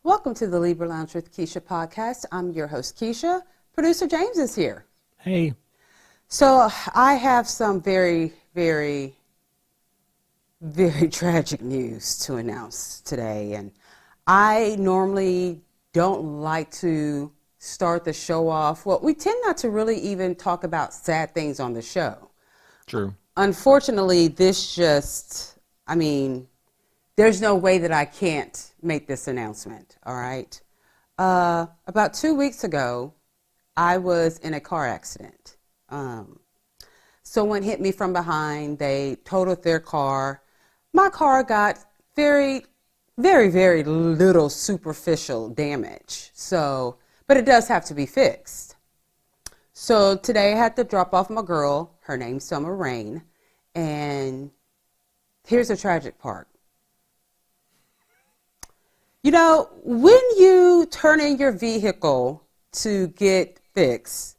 Welcome to the Libra Lounge with Keisha podcast. I'm your host, Keisha. Producer James is here. Hey. So I have some very, very tragic news to announce today. And I normally don't like to start the show off. Well, we tend not to really even talk about sad things on the show. True. Unfortunately, there's no way that I can't make this announcement, all right? About 2 weeks ago, I was in a car accident. Someone hit me from behind. They totaled their car. My car got very little superficial damage. But it does have to be fixed. So today I had to drop off my girl. Her name's Summer Rain. And here's the tragic part. You know, when you turn in your vehicle to get fixed,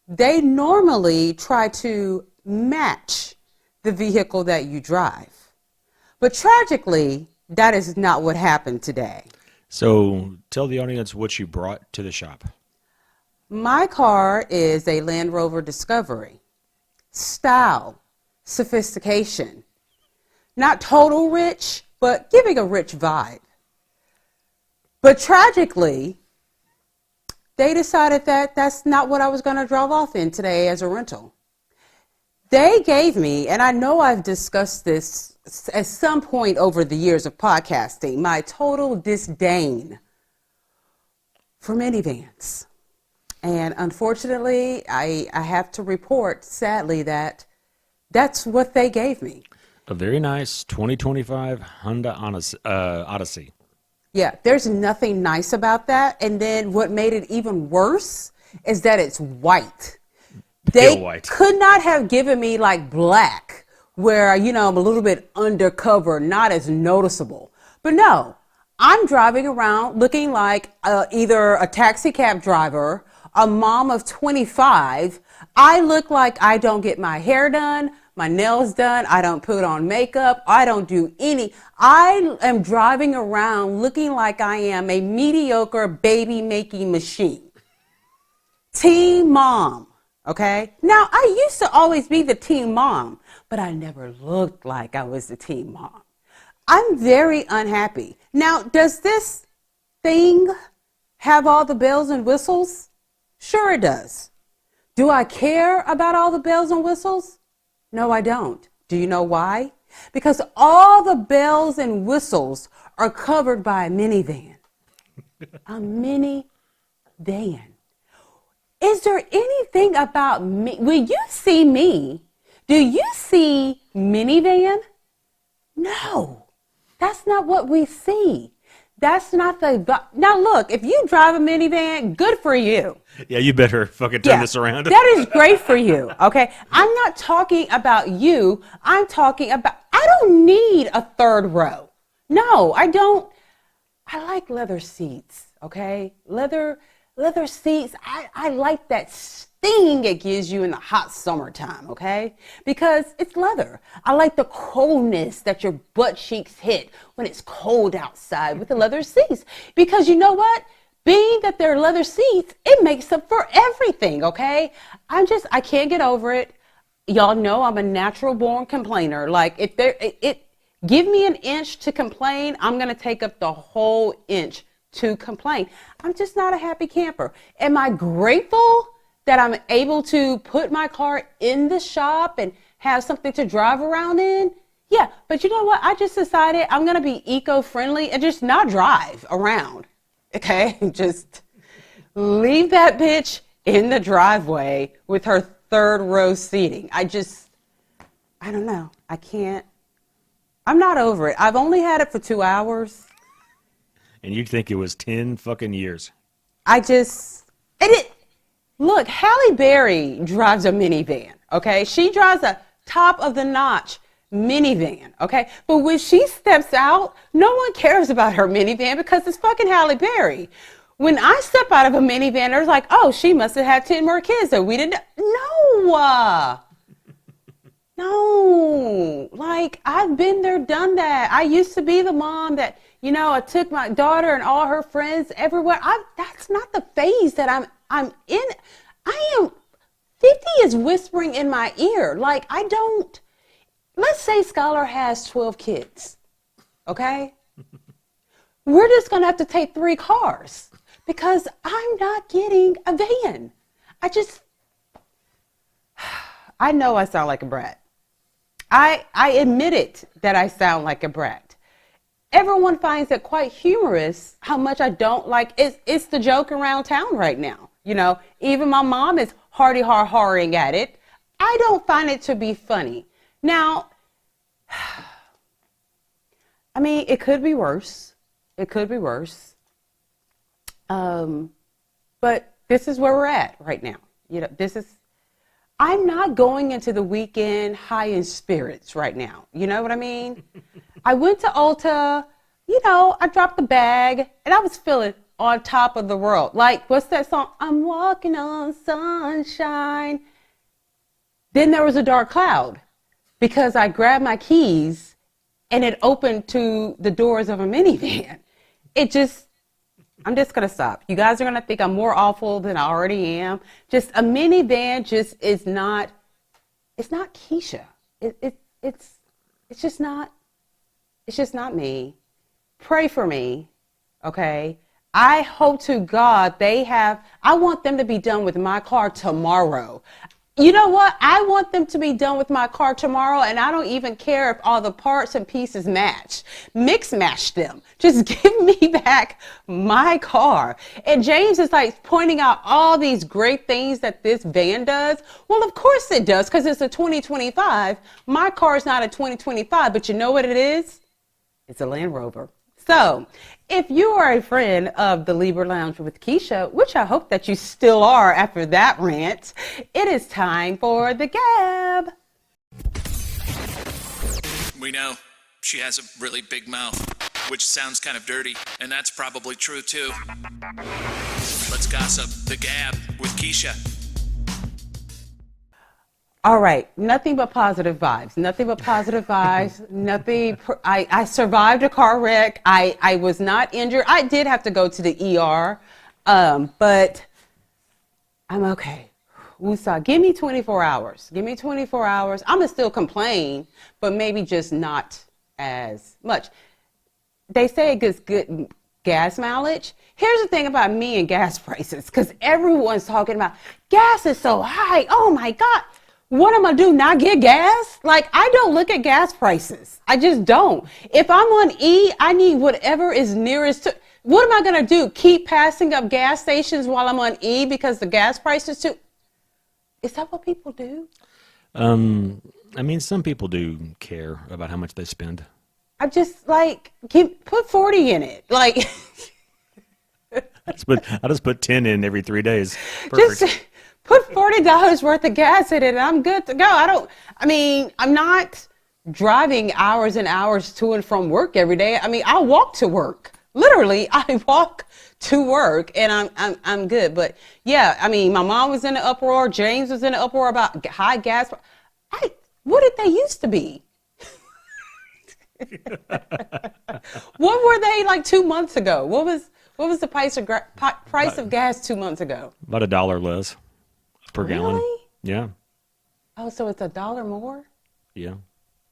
they normally try to match the vehicle that you drive. But tragically, that is not what happened today. So tell the audience what you brought to the shop. My car is a Land Rover Discovery. Style, sophistication. Not total rich, but giving a rich vibe. But tragically, they decided that that's not what I was going to drive off in today as a rental. They gave me, and I know I've discussed this at some point over the years of podcasting, my total disdain for minivans. And unfortunately, I have to report, sadly, that that's what they gave me. A very nice 2025 Honda Odyssey. Yeah, there's nothing nice about that. And then what made it even worse is that it's white. Pale white. Could not have given me like black, where, you know, I'm a little bit undercover, not as noticeable. But no, I'm driving around looking like either a taxi cab driver, a mom of 25. I look like I don't get my hair done, my nails done. I don't put on makeup. I don't do I am driving around looking like I am a mediocre baby making machine. Teen mom. Okay. Now, I used to always be the teen mom, but I never looked like I was the teen mom. I'm very unhappy. Now, does this thing have all the bells and whistles? Sure it does. Do I care about all the bells and whistles? No, I don't. Do you know why? Because all the bells and whistles are covered by a minivan. A minivan. Is there anything about me? When you see me, do you see minivan? No, that's not what we see. That's not now look, if you drive a minivan, good for you. Yeah, you better fucking turn this around. That is great for you, okay? I'm not talking about you. I'm talking about, I don't need a third row. No, I don't. I like leather seats, okay? Leather seats, I like that sting it gives you in the hot summertime, okay? Because it's leather. I like the coldness that your butt cheeks hit when it's cold outside with the leather seats. Because you know what? Being that they're leather seats, it makes up for everything, okay? I can't get over it. Y'all know I'm a natural born complainer. Like, give me an inch to complain, I'm going to take up the whole inch to complain. I'm just not a happy camper. Am I grateful that I'm able to put my car in the shop and have something to drive around in? Yeah, but you know what? I just decided I'm going to be eco-friendly and just not drive around. Okay? Just leave that bitch in the driveway with her third row seating. I don't know. I can't. I'm not over it. I've only had it for 2 hours. And you'd think it was 10 fucking years. Look, Halle Berry drives a minivan, okay? She drives a top of the notch minivan, okay? But when she steps out, no one cares about her minivan because it's fucking Halle Berry. When I step out of a minivan, they're like, oh, she must have had 10 more kids that we didn't. No, like I've been there, done that. I used to be the mom that I took my daughter and all her friends everywhere. That's not the phase that I'm in. I am 50 is whispering in my ear. Like, let's say Scholar has 12 kids. Okay? We're just going to have to take 3 cars because I'm not getting a van. I know I sound like a brat. I admit it that I sound like a brat. Everyone finds it quite humorous how much I don't like. It's the joke around town right now. Even my mom is harring at it. I don't find it to be funny. Now, I mean, it could be worse. It could be worse. But this is where we're at right now. I'm not going into the weekend high in spirits right now. You know what I mean? I went to Ulta, I dropped the bag and I was feeling on top of the world. Like, what's that song? I'm walking on sunshine. Then there was a dark cloud because I grabbed my keys and it opened to the doors of a minivan. I'm just going to stop. You guys are going to think I'm more awful than I already am. Just a minivan just is not, it's not Keisha. It's just not me. Pray for me. Okay. I hope to God I want them to be done with my car tomorrow. You know what? I want them to be done with my car tomorrow, and I don't even care if all the parts and pieces match. Mix match them. Just give me back my car. And James is like pointing out all these great things that this van does. Well, of course it does, because it's a 2025. My car is not a 2025, but you know what it is? It's a Land Rover. So, if you are a friend of the Libra Lounge with Keisha, which I hope that you still are after that rant, it is time for the Gab. We know she has a really big mouth, which sounds kind of dirty, and that's probably true too. Let's gossip. The Gab with Keisha. All right, nothing but positive vibes. Nothing but positive vibes. Nothing. I survived a car wreck. I was not injured. I did have to go to the ER, but I'm okay. Woosah. Give me 24 hours. Give me 24 hours. I'm gonna still complain, but maybe just not as much. They say it gets good gas mileage. Here's the thing about me and gas prices, because everyone's talking about gas is so high. Oh my God. What am I do? Not get gas? Like, I don't look at gas prices. I just don't. If I'm on E, I need whatever is nearest to. What am I going to do? Keep passing up gas stations while I'm on E because the gas price is too. Is that what people do? I mean, some people do care about how much they spend. I just like put 40 in it. Like, I just put 10 in every 3 days. Perfect. Just put $40 worth of gas in it and I'm good to go. I'm not driving hours and hours to and from work every day. I mean, I walk to work. Literally, I walk to work and I'm good. But yeah, I mean, my mom was in an uproar. James was in an uproar about high gas. What did they used to be? What were they like 2 months ago? What was the price of gas 2 months ago? About $1 less per gallon. Really? Yeah. Oh, so it's $1 more? Yeah.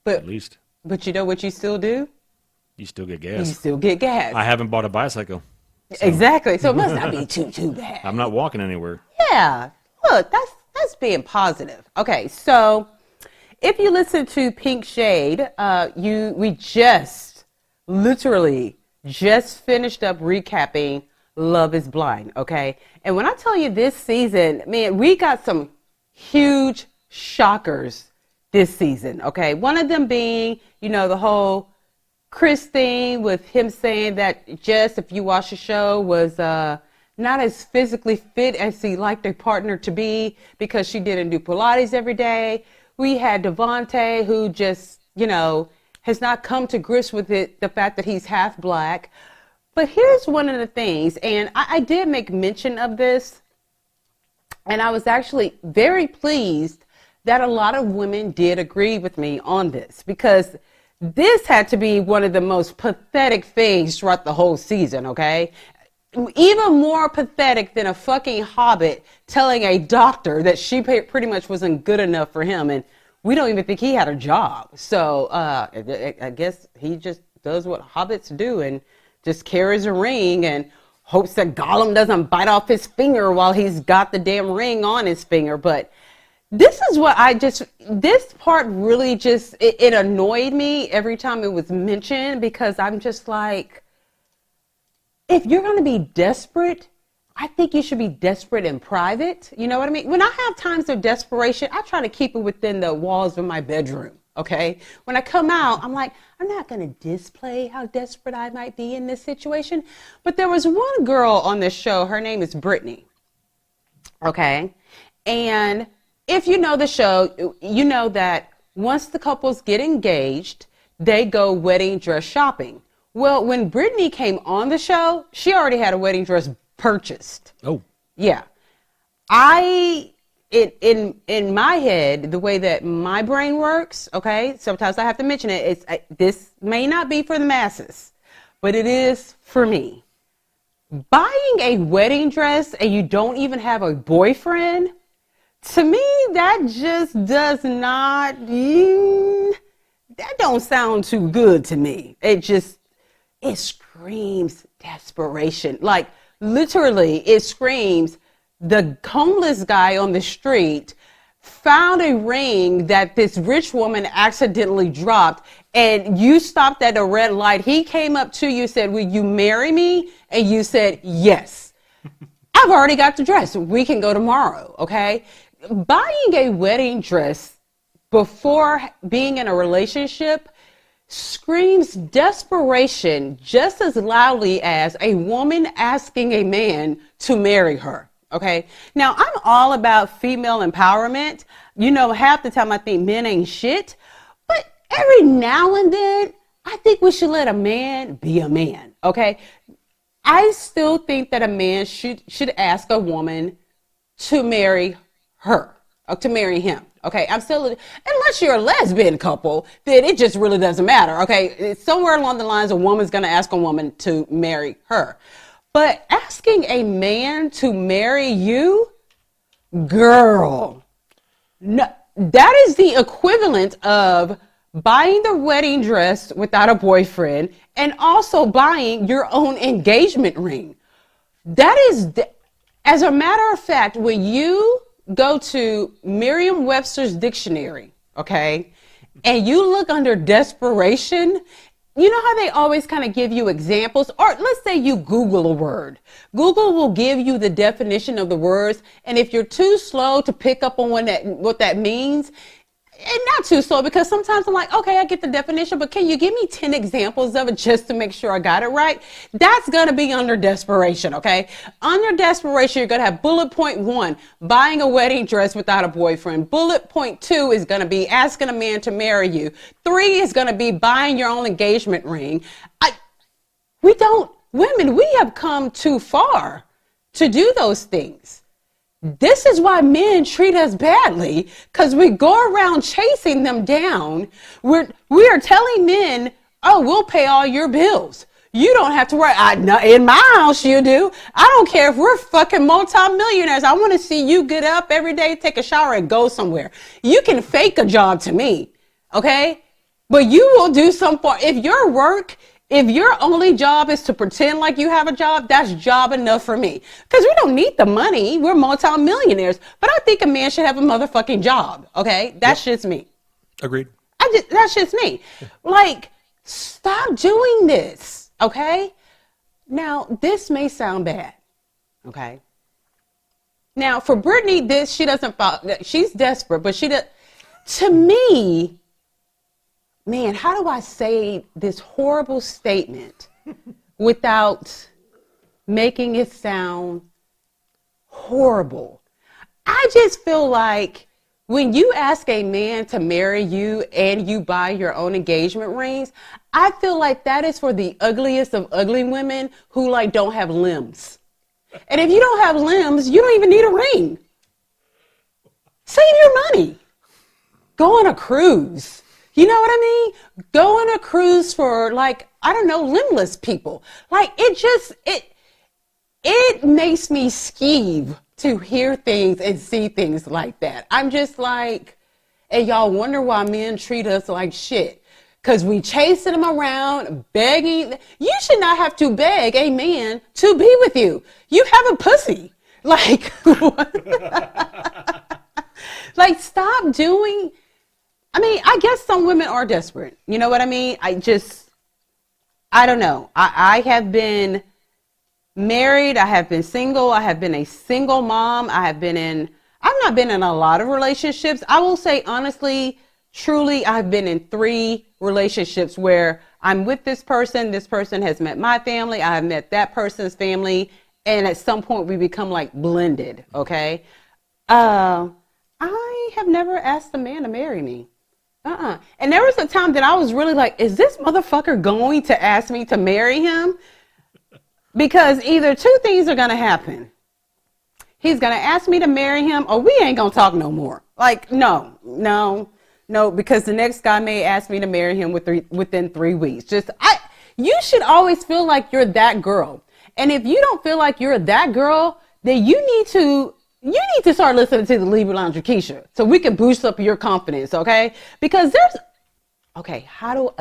But at least. But you know what you still do? You still get gas. You still get gas. I haven't bought a bicycle. So. Exactly. So it must not be too bad. I'm not walking anywhere. Yeah. Look, that's being positive. Okay, so if you listen to Pink Shade, we literally just finished up recapping Love is Blind, okay? And when I tell you this season, man, we got some huge shockers this season, okay? One of them being, the whole Chris thing with him saying that Jess, if you watch the show, was not as physically fit as he liked a partner to be because she didn't do Pilates every day. We had Devontae, who just, has not come to grips with the fact that he's half black. But here's one of the things, and I did make mention of this, and I was actually very pleased that a lot of women did agree with me on this, because this had to be one of the most pathetic things throughout the whole season, okay? Even more pathetic than a fucking hobbit telling a doctor that she pretty much wasn't good enough for him, and we don't even think he had a job. So I guess he just does what hobbits do and just carries a ring and hopes that Gollum doesn't bite off his finger while he's got the damn ring on his finger. But this is what this part really just, it annoyed me every time it was mentioned, because I'm just like, if you're going to be desperate, I think you should be desperate in private. You know what I mean? When I have times of desperation, I try to keep it within the walls of my bedroom. Okay. When I come out, I'm like, I'm not going to display how desperate I might be in this situation. But there was one girl on this show. Her name is Brittany. Okay. And if you know the show, you know that once the couples get engaged, they go wedding dress shopping. Well, when Brittany came on the show, she already had a wedding dress purchased. Oh. Yeah. In my head, the way that my brain works, okay, sometimes I have to mention it, this may not be for the masses, but it is for me. Buying a wedding dress and you don't even have a boyfriend, to me, that just does not, that don't sound too good to me. It screams desperation. Like, literally, it screams, the homeless guy on the street found a ring that this rich woman accidentally dropped, and you stopped at a red light. He came up to you, said, will you marry me? And you said, yes. I've already got the dress. We can go tomorrow, okay? Buying a wedding dress before being in a relationship screams desperation just as loudly as a woman asking a man to marry her. Okay. Now, I'm all about female empowerment. You know, half the time I think men ain't shit, but every now and then I think we should let a man be a man. Okay. I still think that a man should ask a woman to marry her or to marry him. Okay, unless you're a lesbian couple, then it just really doesn't matter. Okay, it's somewhere along the lines, a woman's going to ask a woman to marry her. But asking a man to marry you, girl, no, that is the equivalent of buying the wedding dress without a boyfriend and also buying your own engagement ring. That is, as a matter of fact, when you go to Merriam-Webster's dictionary, okay, and you look under desperation, you know how they always kind of give you examples? Or let's say you Google a word. Google will give you the definition of the words, and if you're too slow to pick up on what that means, and not too slow, because sometimes I'm like, okay, I get the definition, but can you give me 10 examples of it just to make sure I got it right? That's going to be under desperation, okay? Under desperation, you're going to have bullet point 1, buying a wedding dress without a boyfriend. Bullet point 2 is going to be asking a man to marry you. 3 is going to be buying your own engagement ring. Women, we have come too far to do those things. This is why men treat us badly, because we go around chasing them down. We are telling men, oh, we'll pay all your bills. You don't have to worry. In my house, you do. I don't care if we're fucking multimillionaires. I want to see you get up every day, take a shower, and go somewhere. You can fake a job to me, okay? But you will do something. If your only job is to pretend like you have a job, that's job enough for me. Because we don't need the money. We're multimillionaires. But I think a man should have a motherfucking job. Okay? That's just me. Agreed. That's just me. Like, stop doing this. Okay? Now, this may sound bad. Okay? Now, for Brittany, she doesn't follow. She's desperate, but to me, man, how do I say this horrible statement without making it sound horrible? I just feel like when you ask a man to marry you and you buy your own engagement rings, I feel like that is for the ugliest of ugly women who don't have limbs. And if you don't have limbs, you don't even need a ring. Save your money. Go on a cruise. You know what I mean? Go on a cruise for like, I don't know, limbless people. Like it makes me skeeve to hear things and see things like that. I'm just like, and y'all wonder why men treat us like shit. Because we chasing them around, begging. You should not have to beg a man to be with you. You have a pussy. Like, like stop doing. I mean, I guess some women are desperate. You know what I mean? I don't know. I have been married. I have been single. I have been a single mom. I've not been in a lot of relationships. I will say honestly, truly, I've been in 3 relationships where I'm with this person has met my family, I have met that person's family, and at some point we become like blended, okay? I have never asked a man to marry me. And there was a time that I was really like, is this motherfucker going to ask me to marry him? Because either 2 things are gonna happen. He's gonna ask me to marry him, or we ain't gonna talk no more. Like, no, because the next guy may ask me to marry him within 3 weeks. You should always feel like you're that girl. And if you don't feel like you're that girl, then you need to start listening to the Libra Lounge with Keisha so we can boost up your confidence, okay? Because how do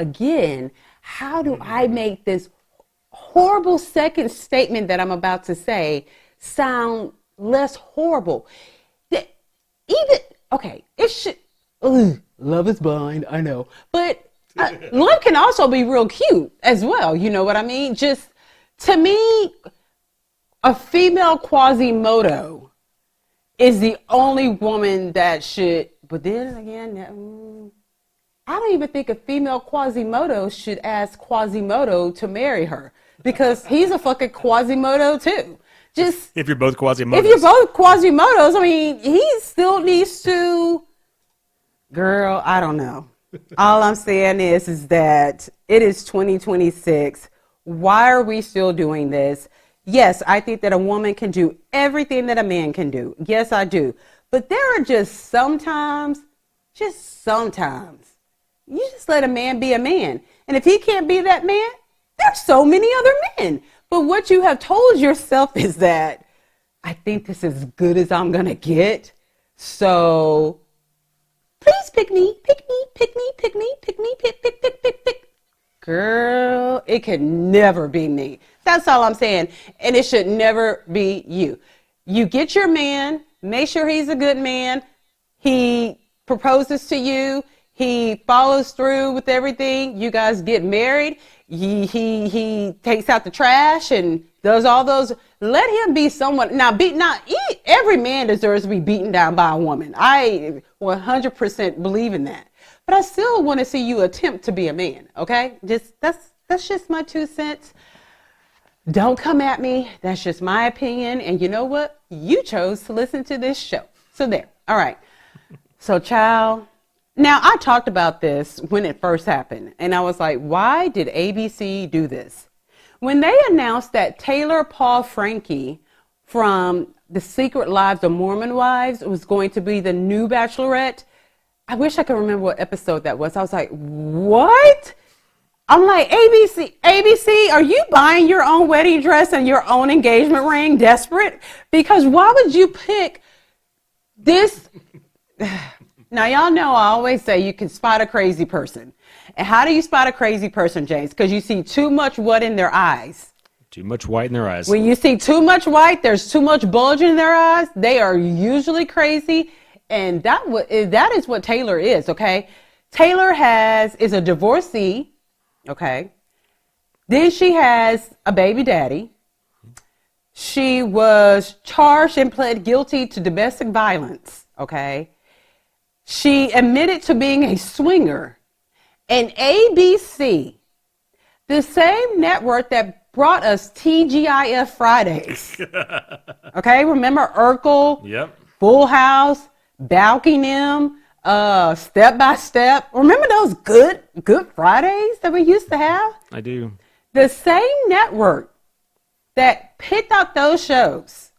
I make this horrible second statement that I'm about to say sound less horrible? It should. Love is blind, I know. But love can also be real cute as well. You know what I mean? Just, to me, a female Quasimodo is the only woman that should, but then again, I don't even think a female Quasimodo should ask Quasimodo to marry her, because he's a fucking Quasimodo too. Just if you're both Quasimodos. If you're both Quasimodos, I mean, he still needs to. Girl, I don't know. All I'm saying is that it is 2026. Why are we still doing this? Yes, I think that a woman can do everything that a man can do. Yes, I do. But there are just sometimes, you just let a man be a man. And if he can't be that man, there's so many other men. But what you have told yourself is that I think this is as good as I'm going to get. So please pick me. Girl, it can never be me. That's all I'm saying. And it should never be you. You get your man, make sure he's a good man. He proposes to you. He follows through with everything. You guys get married. He takes out the trash and does all those. Let him be someone. Now, every man deserves to be beaten down by a woman. I 100% believe in that. But I still want to see you attempt to be a man. Okay, that's just my 2 cents. Don't come at me. That's just my opinion. And you know what? You chose to listen to this show. So there. All right. So, child. Now, I talked about this when it first happened. And I was like, why did ABC do this? When they announced that Taylor Paul Frankie from The Secret Lives of Mormon Wives was going to be the new Bachelorette, I wish I could remember what episode that was. I was like, what? I'm like, ABC, are you buying your own wedding dress and your own engagement ring? Desperate? Because why would you pick this? Now, y'all know I always say you can spot a crazy person. And how do you spot a crazy person, James? Because you see too much what in their eyes? Too much white in their eyes. When you see too much white, there's too much bulge in their eyes. They are usually crazy. And that is what Taylor is, okay? Taylor is a divorcee, okay? Then she has a baby daddy. She was charged and pled guilty to domestic violence, okay? She admitted to being a swinger. And ABC, the same network that brought us TGIF Fridays, okay? Remember Urkel? Yep. Full House? Balcony, Step by Step. Remember those good Fridays that we used to have? I do. The same network that picked out those shows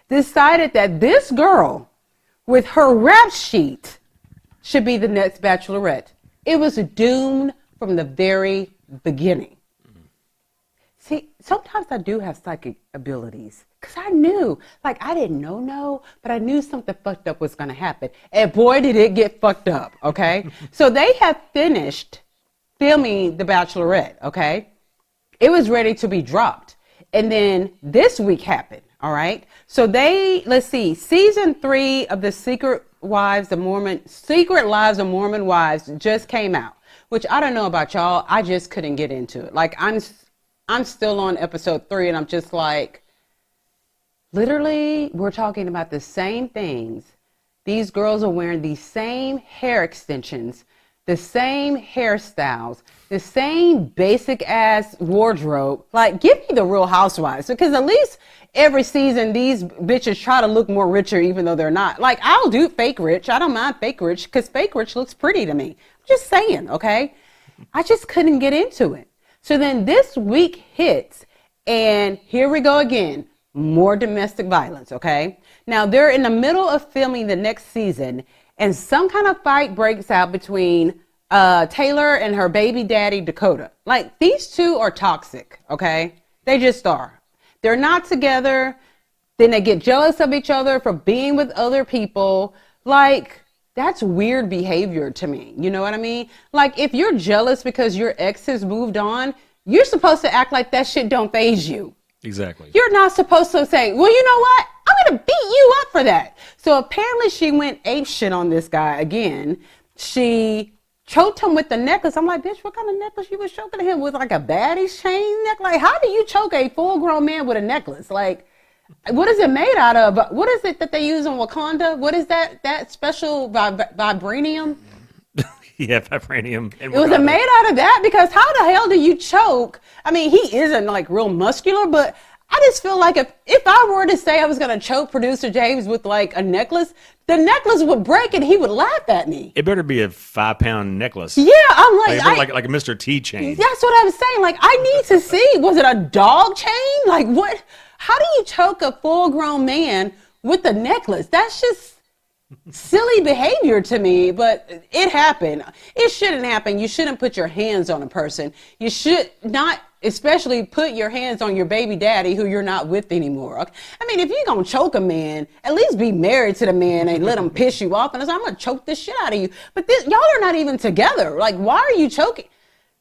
decided that this girl with her rap sheet should be the next Bachelorette. It was doomed from the very beginning. See, sometimes I do have psychic abilities because I knew, like I didn't know, but I knew something fucked up was going to happen. And boy, did it get fucked up, okay? So they have finished filming The Bachelorette, okay? It was ready to be dropped. And then this week happened, all right? So let's see, season 3 of the Secret Lives of Mormon Wives just came out, which I don't know about y'all. I just couldn't get into it. Like I'm still on episode 3 and I'm just like, literally, we're talking about the same things. These girls are wearing these same hair extensions, the same hairstyles, the same basic ass wardrobe. Like, give me the Real Housewives, because at least every season these bitches try to look more richer even though they're not. Like, I'll do fake rich. I don't mind fake rich because fake rich looks pretty to me. I'm just saying, okay? I just couldn't get into it. So then this week hits, and here we go again. More domestic violence, okay? Now, they're in the middle of filming the next season, and some kind of fight breaks out between Taylor and her baby daddy, Dakota. Like, these two are toxic, okay? They just are. They're not together. Then they get jealous of each other for being with other people. Like, that's weird behavior to me. You know what I mean? Like, if you're jealous because your ex has moved on, you're supposed to act like that shit don't faze you. Exactly. You're not supposed to say, well, you know what? I'm going to beat you up for that. So apparently she went ape shit on this guy again. She choked him with the necklace. I'm like, bitch, what kind of necklace you was choking him with? Like a baddie's chain necklace? Like, how do you choke a full-grown man with a necklace? Like, what is it made out of? What is it that they use in Wakanda? What is that special vibranium? Yeah, vibranium. It was made out of that, because how the hell do you choke? I mean, he isn't like real muscular, but I just feel like if I were to say I was going to choke producer James with like a necklace, the necklace would break and he would laugh at me. It better be a 5-pound necklace. Yeah, I'm like, like a Mr. T chain. That's what I was saying. Like, I need to see, was it a dog chain? Like, what? How do you choke a full-grown man with a necklace? That's just silly behavior to me, but it happened. It shouldn't happen. You shouldn't put your hands on a person. You should not, especially put your hands on your baby daddy who you're not with anymore. Okay? I mean, if you're going to choke a man, at least be married to the man and let him piss you off. And it's like, I'm going to choke this shit out of you. But y'all are not even together. Like, why are you choking?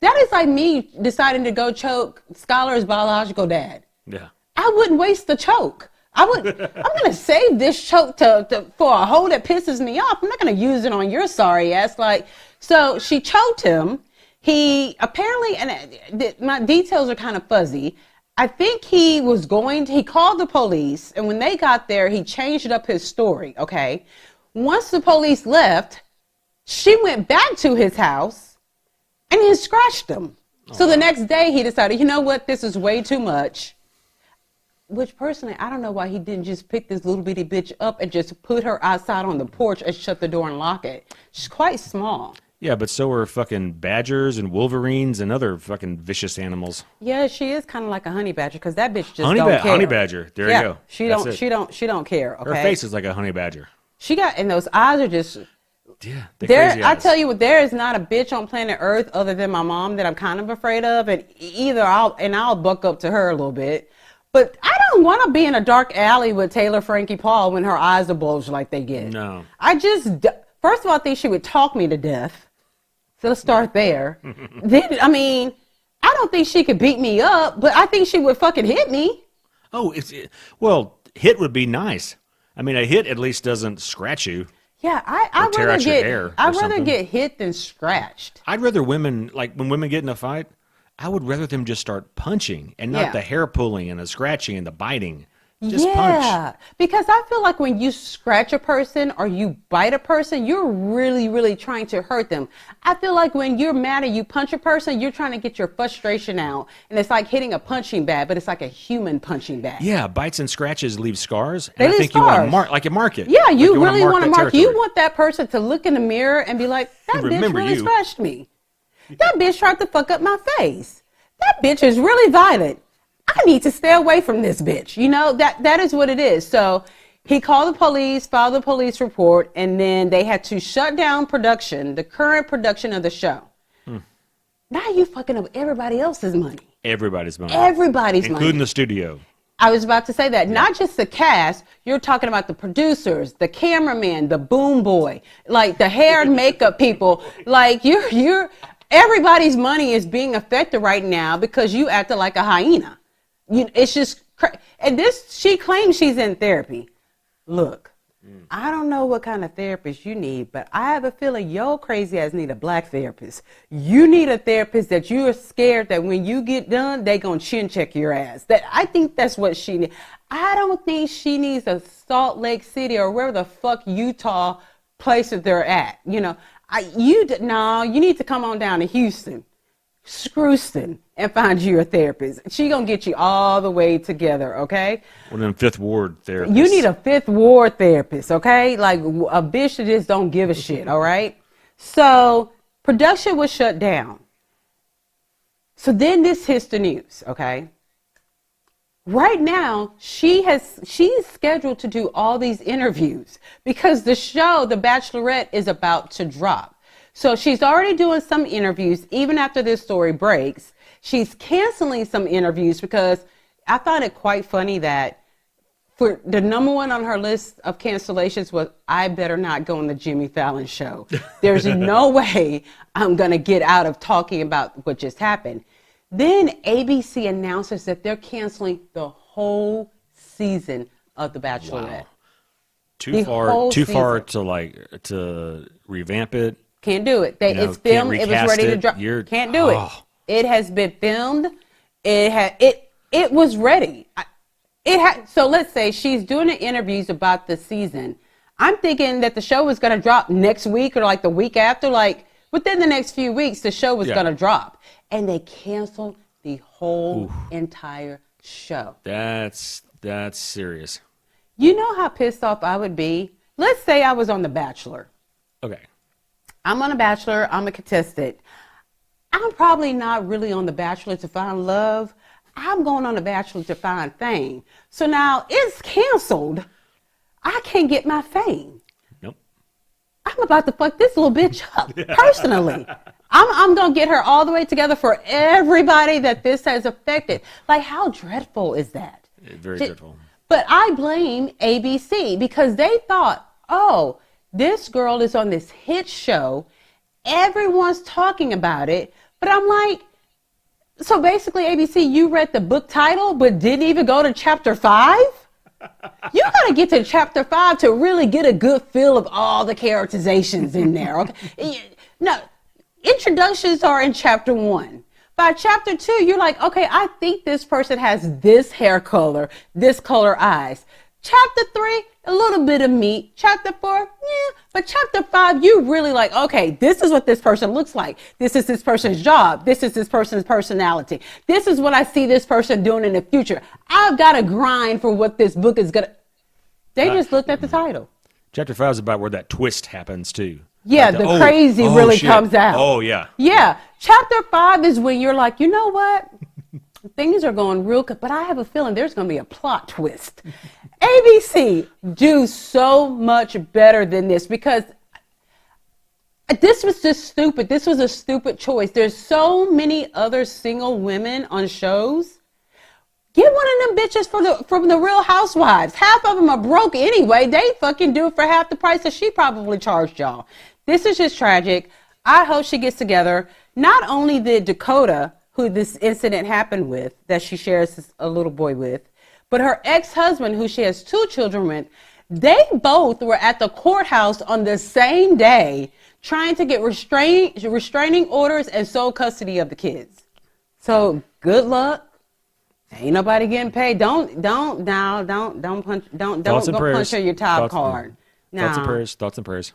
That is like me deciding to go choke Skylar's biological dad. Yeah. I wouldn't waste the choke. I'm going to save this choke for a hole that pisses me off. I'm not going to use it on your sorry ass. Like, so she choked him. He apparently, and my details are kind of fuzzy. I think he called the police, and when they got there, he changed up his story, okay? Once the police left, she went back to his house and he scratched him. So the next day he decided, you know what, this is way too much. Which personally, I don't know why he didn't just pick this little bitty bitch up and just put her outside on the porch and shut the door and lock it. She's quite small. Yeah, but so are fucking badgers and wolverines and other fucking vicious animals. Yeah, she is kind of like a honey badger, because that bitch just don't care. Honey badger. There you go. She don't care. Okay. Her face is like a honey badger. And those eyes are just. Yeah, crazy eyes. I tell you what, there is not a bitch on planet Earth other than my mom that I'm kind of afraid of, and I'll buck up to her a little bit. But I don't want to be in a dark alley with Taylor Frankie Paul when her eyes are bulged like they get. No. First of all, I think she would talk me to death. So let's start there. Then, I mean, I don't think she could beat me up, but I think she would fucking hit me. Oh, hit would be nice. I mean, a hit at least doesn't scratch you. Yeah, I'd rather get hit than scratched. I'd rather women, like when women get in a fight, I would rather them just start punching and not the hair pulling and the scratching and the biting. Just punch. Because I feel like when you scratch a person or you bite a person, you're really, really trying to hurt them. I feel like when you're mad and you punch a person, you're trying to get your frustration out. And it's like hitting a punching bag, but it's like a human punching bag. Yeah, bites and scratches leave scars. They leave scars. You want to mark it. Yeah, you really want to mark. Territory. You want that person to look in the mirror and be like, that bitch really scratched me. That bitch tried to fuck up my face. That bitch is really violent. I need to stay away from this bitch. You know, that is what it is. So He called the police, filed a police report, and then they had to shut down production, the current production of the show. Now you fucking up everybody else's money. Everybody's money. Everybody's money. Including the studio. I was about to say that. Yeah. Not just the cast. You're talking about the producers, the cameraman, the boom boy, like the hair and makeup people. Like you're everybody's money is being affected right now because you acted like a hyena. It's just and she claims she's in therapy. Look, I don't know what kind of therapist you need, but I have a feeling your crazy ass need a black therapist. You need a therapist that you are scared that when you get done, they gonna chin check your ass. I think that's what she needs. I don't think she needs a Salt Lake City or wherever the fuck Utah places they're at. You need to come on down to Houston, Scrooston, and find you a therapist. She gonna get you all the way together, okay? One of them Fifth Ward therapists. You need a Fifth Ward therapist, okay? Like a bitch that just don't give a shit, all right? So production was shut down. So then this hits the news, okay? Right now, she's scheduled to do all these interviews because the show, The Bachelorette, is about to drop. So she's already doing some interviews even after this story breaks. She's canceling some interviews because I find it quite funny that for the number one on her list of cancellations was, I better not go on the Jimmy Fallon show. There's no way I'm going to get out of talking about what just happened. Then ABC announces that they're canceling the whole season of The Bachelorette. Wow. Too far to revamp it. Can't do it. It's filmed. It was ready to drop. Can't do it. It has been filmed. It was ready. So let's say she's doing the interviews about the season. I'm thinking that the show was going to drop next week or like the week after, like within the next few weeks, the show was going to drop. And they canceled the whole entire show. That's serious. You know how pissed off I would be? Let's say I was on The Bachelor. Okay. I'm on The Bachelor. I'm a contestant. I'm probably not really on The Bachelor to find love. I'm going on The Bachelor to find fame. So now it's canceled. I can't get my fame. Nope. I'm about to fuck this little bitch up personally. I'm going to get her all the way together for everybody that this has affected. Like, how dreadful is that? Very dreadful. But I blame ABC because they thought, oh, this girl is on this hit show. Everyone's talking about it. But I'm like, so basically, ABC, you read the book title, but didn't even go to chapter 5? You got to get to chapter 5 to really get a good feel of all the characterizations in there. Okay? No, introductions are in chapter 1. By chapter 2, you're like, okay, I think this person has this hair color, this color eyes. Chapter 3, a little bit of meat. Chapter 4, yeah. But chapter 5, you really like, okay, this is what this person looks like. This is this person's job. This is this person's personality. This is what I see this person doing in the future. I've got to grind for what this book is going to. They just looked at the title. Chapter 5 is about where that twist happens, too. Yeah, like the crazy really shit. Comes out. Oh, yeah. Yeah. Chapter 5 is when you're like, you know what? Things are going real good, but I have a feeling there's going to be a plot twist. ABC, do so much better than this because this was just stupid. This was a stupid choice. There's so many other single women on shows. Get one of them bitches from the Real Housewives. Half of them are broke anyway. They fucking do it for half the price that she probably charged y'all. This is just tragic. I hope she gets together. Not only did Dakota, who this incident happened with, that she shares a little boy with, but her ex-husband, who she has 2 children with, they both were at the courthouse on the same day trying to get restraining orders and sole custody of the kids. So good luck. Ain't nobody getting paid. Don't punch her your top card. Thoughts and prayers.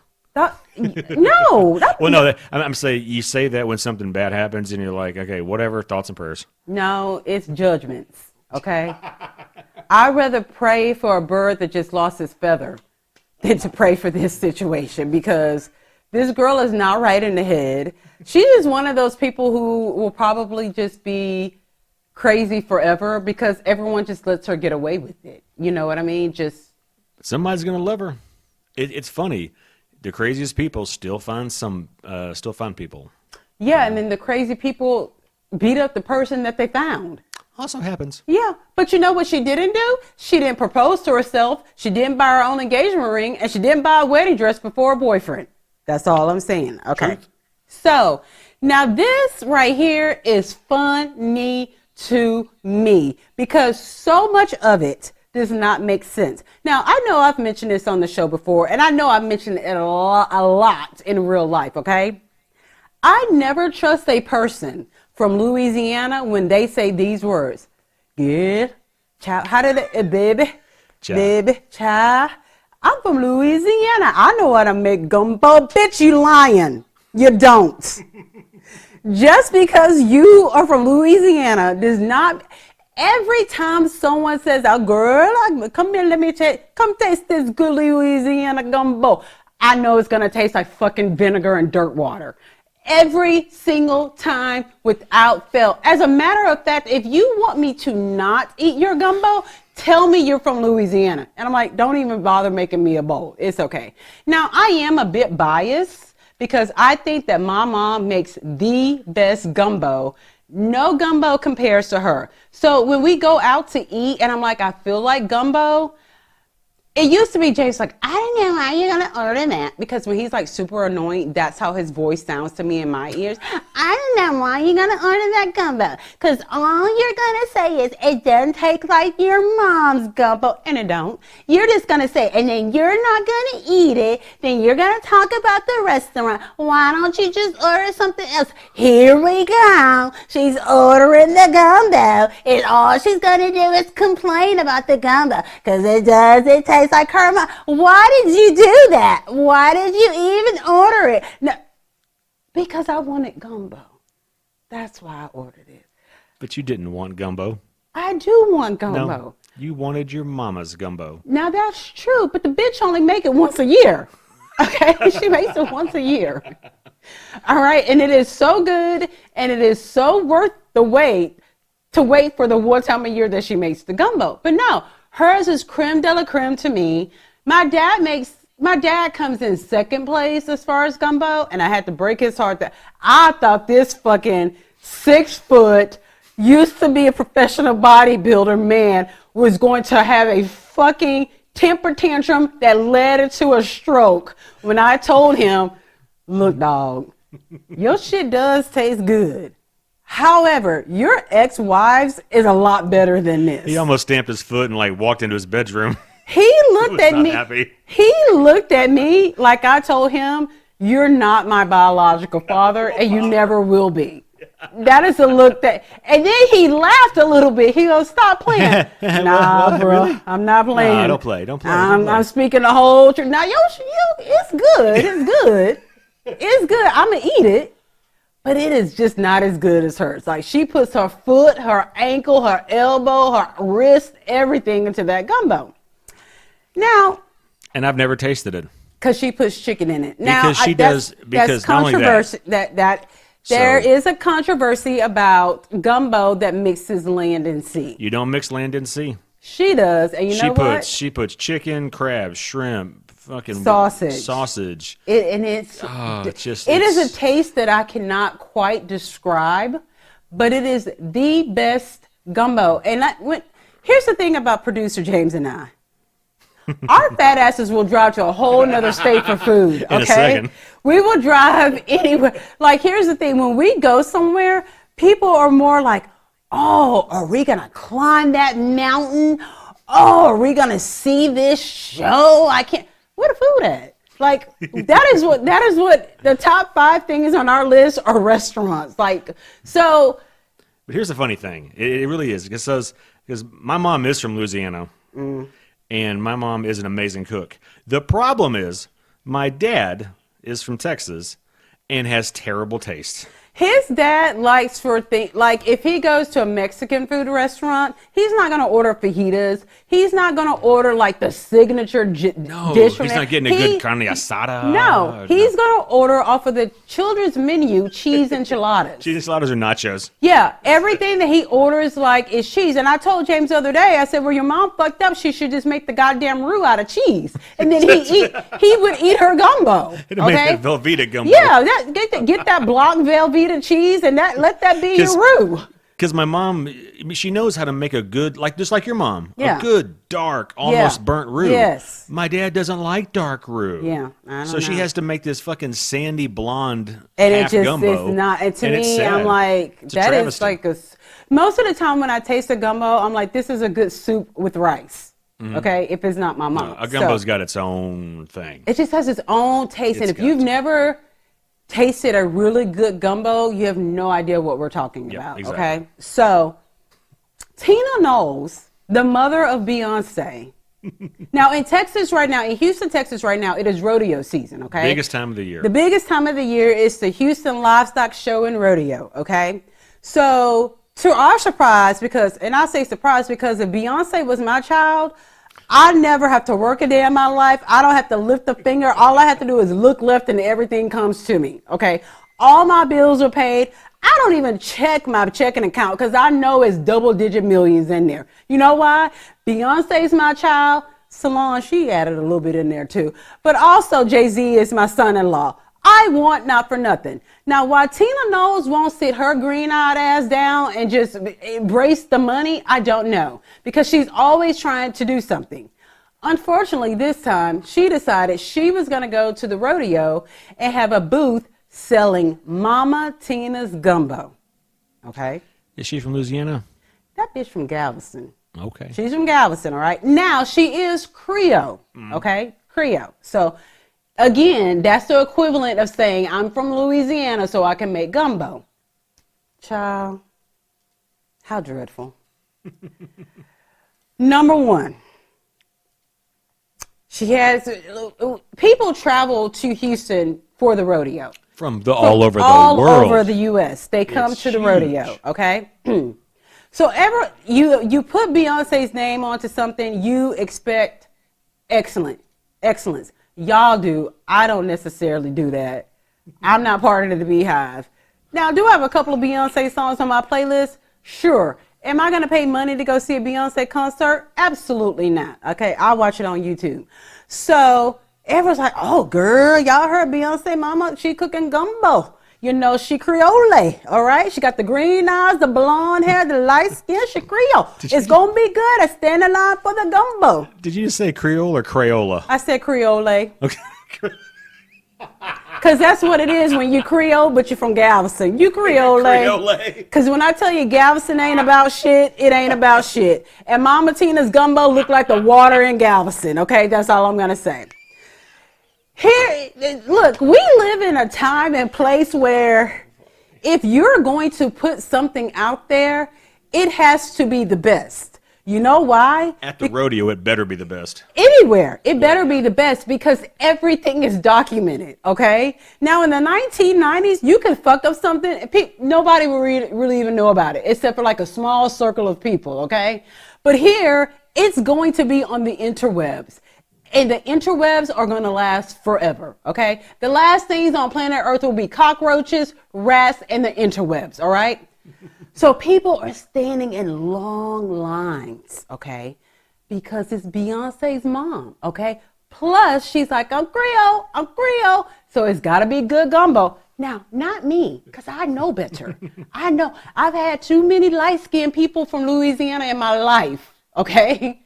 No. Well, no, I'm saying you say that when something bad happens and you're like, okay, whatever, thoughts and prayers. No, it's judgments, okay? I'd rather pray for a bird that just lost his feather than to pray for this situation because this girl is not right in the head. She is one of those people who will probably just be crazy forever because everyone just lets her get away with it. You know what I mean? Just Somebody's gonna love her. It's funny. The craziest people still find people. Yeah, and then the crazy people beat up the person that they found. Also happens. Yeah, but you know what she didn't do? She didn't propose to herself. She didn't buy her own engagement ring, and she didn't buy a wedding dress before a boyfriend. That's all I'm saying. Okay. Truth. So now this right here is funny to me because so much of it does not make sense. Now, I know I've mentioned this on the show before, and I know I've mentioned it a lot in real life, okay? I never trust a person from Louisiana when they say these words. Yeah, child. How did it, baby? Child. Baby, child. I'm from Louisiana. I know how to make gumbo. Bitch, you lying. You don't. Just because you are from Louisiana does not... Every time someone says, oh, girl, come here, let me come taste this good Louisiana gumbo. I know it's going to taste like fucking vinegar and dirt water. Every single time without fail. As a matter of fact, if you want me to not eat your gumbo, tell me you're from Louisiana. And I'm like, don't even bother making me a bowl. It's okay. Now, I am a bit biased because I think that my mom makes the best gumbo. No gumbo compares to her. So when we go out to eat and I'm like, I feel like gumbo, it used to be Jay's like, I don't know how you're going to order that. Because when he's like super annoying, that's how his voice sounds to me in my ears. I don't know why you're going to order that gumbo. Because all you're going to say is, it doesn't taste like your mom's gumbo. And it don't. You're just going to say, and then you're not going to eat it. Then you're going to talk about the restaurant. Why don't you just order something else? Here we go. She's ordering the gumbo. And all she's going to do is complain about the gumbo. Because it tastes like her mom. Why did you do that? Why did you even order it? No, because I wanted gumbo. That's why I ordered it. But you didn't want gumbo. I do want gumbo. No, you wanted your mama's gumbo. Now that's true, but the bitch only make it once a year. Okay, she makes it once a year. All right, and it is so good, and it is so worth the wait to wait for the one time a year that she makes the gumbo. But no. Hers is creme de la creme to me. My dad comes in second place as far as gumbo, and I had to break his heart that I thought this fucking 6 foot, used to be a professional bodybuilder man was going to have a fucking temper tantrum that led into a stroke when I told him, look, dog, your shit does taste good. However, your ex-wives is a lot better than this. He almost stamped his foot and like walked into his bedroom. He looked at me. Happy. He looked at me like I told him, you're not my biological father and you never will be. That is a look that, and then he laughed a little bit. He goes, stop playing. Nah, what, bro, really? I'm not playing. No, don't play. I'm speaking the whole truth. Now, it's good. It's good. It's good. I'm going to eat it. But it is just not as good as hers. Like, she puts her foot, her ankle, her elbow, her wrist, everything into that gumbo. Now. And I've never tasted it. Because she puts chicken in it. Now, because she does. Because that's not only controversy. There is a controversy about gumbo that mixes land and sea. You don't mix land and sea. She does, and you know what? She puts chicken, crab, shrimp, fucking sausage. It is a taste that I cannot quite describe, but it is the best gumbo. And here's the thing about producer James and I. Our fat asses will drive to a whole nother state for food, okay? In a second. We will drive anywhere. Like, here's the thing. When we go somewhere, people are more like, oh, are we going to climb that mountain? Oh, are we going to see this show? I can't. Where the food at? Like, that is what the top 5 things on our list are restaurants. Like, so. But here's the funny thing. It really is. Because my mom is from Louisiana. And my mom is an amazing cook. The problem is my dad is from Texas and has terrible taste. His dad likes for things like if he goes to a Mexican food restaurant, he's not going to order fajitas. He's not going to order like the signature dish. He's not getting a good carne asada. No, he's going to order off of the children's menu cheese enchiladas. Cheese enchiladas or nachos. Yeah, everything that he orders like is cheese. And I told James the other day, I said, well, your mom fucked up. She should just make the goddamn roux out of cheese. And then he would eat her gumbo. Okay? Make that Velveeta gumbo. Yeah, get that block Velveeta cheese and let that be your roux. Because my mom, she knows how to make a good, just like your mom, yeah. a good, dark, almost burnt roux. Yes. My dad doesn't like dark roux. Yeah, I don't know. She has to make this fucking sandy blonde and half gumbo. It's not, and to me, I'm like, that is like most of the time when I taste a gumbo, I'm like, this is a good soup with rice. Okay, if it's not my mom. A gumbo's got its own thing. It just has its own taste. And if you've never tasted a really good gumbo, you have no idea what we're talking about. Exactly. Okay, so Tina Knowles, the mother of Beyonce. Now in Texas right now, in Houston, Texas right now, it is rodeo season. Okay, biggest time of the year. The biggest time of the year is the Houston Livestock Show and Rodeo. Okay, so to our surprise, and I say surprise because if Beyonce was my child, I never have to work a day in my life. I don't have to lift a finger. All I have to do is look left and everything comes to me. Okay. All my bills are paid. I don't even check my checking account because I know it's double-digit millions in there. You know why? Beyonce's my child. Solange, she added a little bit in there too. But also Jay-Z is my son-in-law. I want not for nothing. Now, why Tina Knowles won't sit her green-eyed ass down and just embrace the money, I don't know. Because she's always trying to do something. Unfortunately, this time, she decided she was going to go to the rodeo and have a booth selling MamaTIna's gumbo. Okay? Is she from Louisiana? That bitch from Galveston. Okay. She's from Galveston, all right? Now, she is Creole, okay? Creole. So, again, that's the equivalent of saying I'm from Louisiana so I can make gumbo. Child, how dreadful. Number one, people travel to Houston for the rodeo. From all over the world. All over the U.S. They come to the rodeo, okay? So you put Beyonce's name onto something, you expect excellence. Y'all do. I don't necessarily do that. I'm not part of the Beehive. Now, do I have a couple of Beyonce songs on my playlist? Sure. Am I going to pay money to go see a Beyonce concert? Absolutely not. Okay, I'll watch it on YouTube. So everyone's like, oh, girl, y'all heard Beyonce mama? She cooking gumbo. You know, she Creole, all right? She got the green eyes, the blonde hair, the light skin. She Creole. It's going to be good. I stand in line for the gumbo. Did you just say Creole or Crayola? I said Creole. Okay. Because that's what it is when you Creole, but you're from Galveston. You Creole. Because when I tell you Galveston ain't about shit, it ain't about shit. And MamaTIna's gumbo look like the water in Galveston, okay? That's all I'm going to say. Here, look, we live in a time and place where if you're going to put something out there, it has to be the best. You know why? At the rodeo, it better be the best. Anywhere, it better be the best because everything is documented, okay? Now, in the 1990s, you could fuck up something. Nobody would really even know about it, except for like a small circle of people, okay? But here, it's going to be on the interwebs. And the interwebs are going to last forever, okay? The last things on planet Earth will be cockroaches, rats, and the interwebs, all right? So people are standing in long lines, okay? Because it's Beyonce's mom, okay? Plus, she's like, I'm Creole. So it's got to be good gumbo. Now, not me, because I know better. I know. I've had too many light-skinned people from Louisiana in my life, okay?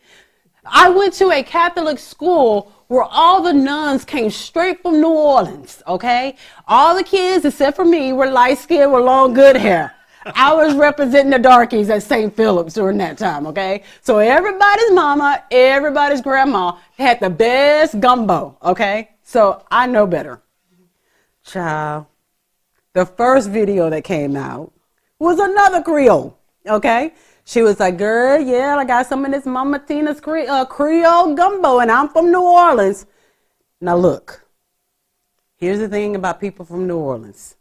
I went to a Catholic school where all the nuns came straight from New Orleans, okay? All the kids, except for me, were light-skinned with long, good hair. I was representing the darkies at St. Philip's during that time, okay? So everybody's mama, everybody's grandma had the best gumbo, okay? So I know better. Child, the first video that came out was another Creole, okay? She was like, girl, yeah, I got some of this MamaTIna's Creole gumbo, and I'm from New Orleans. Now, look, here's the thing about people from New Orleans.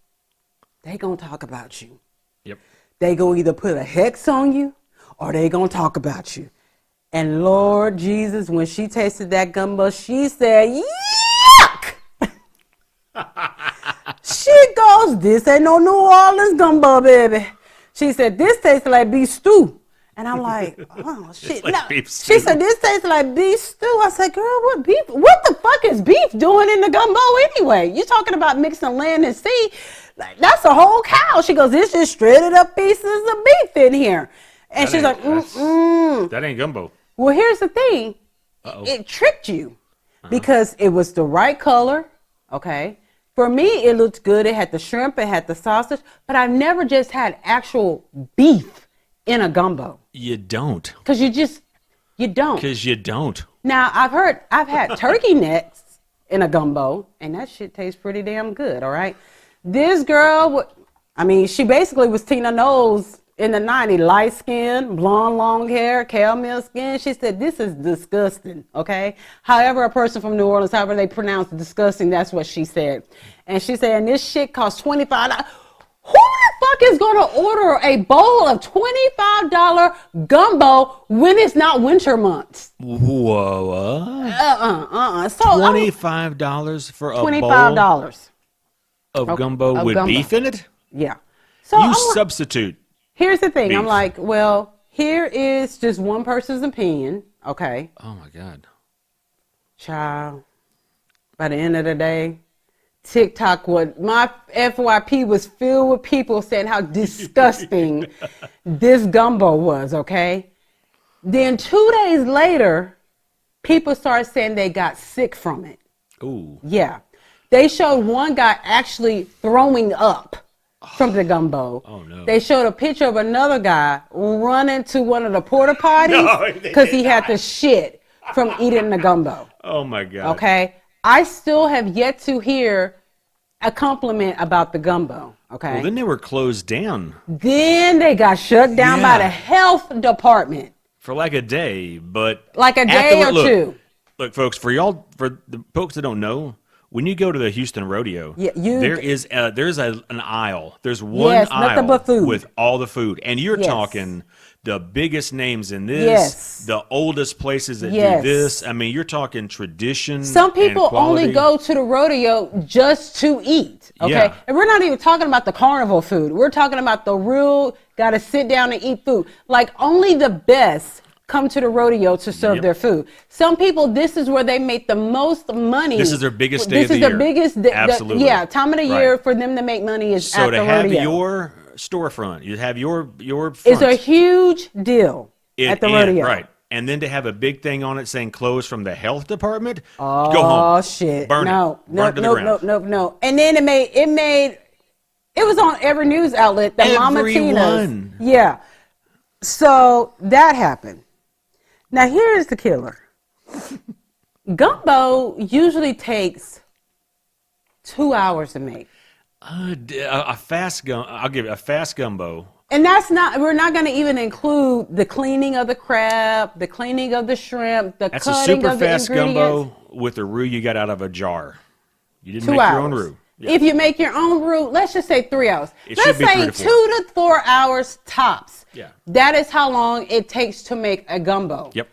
they gonna talk about you. Yep. They gonna either put a hex on you or they gonna talk about you. And Lord Jesus, when she tasted that gumbo, she said, yuck! She goes, this ain't no New Orleans gumbo, baby. She said, this tastes like beef stew. And I'm like, oh, shit. Like no. beef stew. She said, this tastes like beef stew. I said, girl, what beef? What the fuck is beef doing in the gumbo anyway? You talking about mixing land and sea? Like, that's a whole cow. She goes, it's just shredded up pieces of beef in here. And she's like, That ain't gumbo. Well, here's the thing. It tricked you because it was the right color, okay? For me, it looked good. It had the shrimp, it had the sausage, but I've never just had actual beef in a gumbo. You don't. Because you don't. Because you don't. Now, I've had turkey necks in a gumbo, and that shit tastes pretty damn good, all right? This girl, she basically was Tina Knowles in the 90s, light skin, blonde, long hair, caramel skin. She said, this is disgusting, okay? However, a person from New Orleans, however they pronounce disgusting, that's what she said. And she said, and this shit costs $25. Who the fuck is going to order a bowl of $25 gumbo when it's not winter months? Whoa. So $25 for a bowl of gumbo with beef in it? Yeah. So you substitute. Here's the thing. Beef. I'm like, well, here is just one person's opinion, okay? Oh, my God. Child, by the end of the day, TikTok, my FYP was filled with people saying how disgusting this gumbo was, okay? Then 2 days later, people started saying they got sick from it. Ooh. Yeah. They showed one guy actually throwing up from the gumbo. Oh, no. They showed a picture of another guy running to one of the porta potties because he had the shit from eating the gumbo. Oh, my God. Okay? I still have yet to hear a compliment about the gumbo. Okay? Well, then they were closed down. Then they got shut down by the health department. For like a day, but... Like a day or two. Look, folks, for the folks that don't know, when you go to the Houston Rodeo, there's an aisle. There's one aisle nothing but food. with all the food. And you're talking the biggest names in this, the oldest places that do this. I mean, you're talking tradition. Some people only go to the rodeo just to eat, okay? Yeah. And we're not even talking about the carnival food. We're talking about the real, got to sit down and eat food. Like, only the best come to the rodeo to serve their food. Some people, this is where they make the most money. This is their biggest day of the year. This is the biggest Absolutely. time of the year for them to make money is at the rodeo. So to have your storefront, you have your front. It's a huge deal at the rodeo. Right. And then to have a big thing on it saying closed from the health department, oh, go home. Oh, shit. Burn it. Burn it to the ground. No. And then it was on every news outlet. The MamaTIna. Yeah. So that happened. Now, here's the killer. Gumbo usually takes 2 hours to make. A fast I'll give it a fast gumbo. And we're not going to even include the cleaning of the crab, the cleaning of the shrimp, the That's cutting a super of the fast ingredients. gumbo with a roux you got out of a jar. You didn't 2 make hours. your own roux. Yeah. If you make your own roux, let's just say 3 hours. should Let's be say 3 to 4. 2 to 4 hours tops. Yeah. That is how long it takes to make a gumbo. Yep.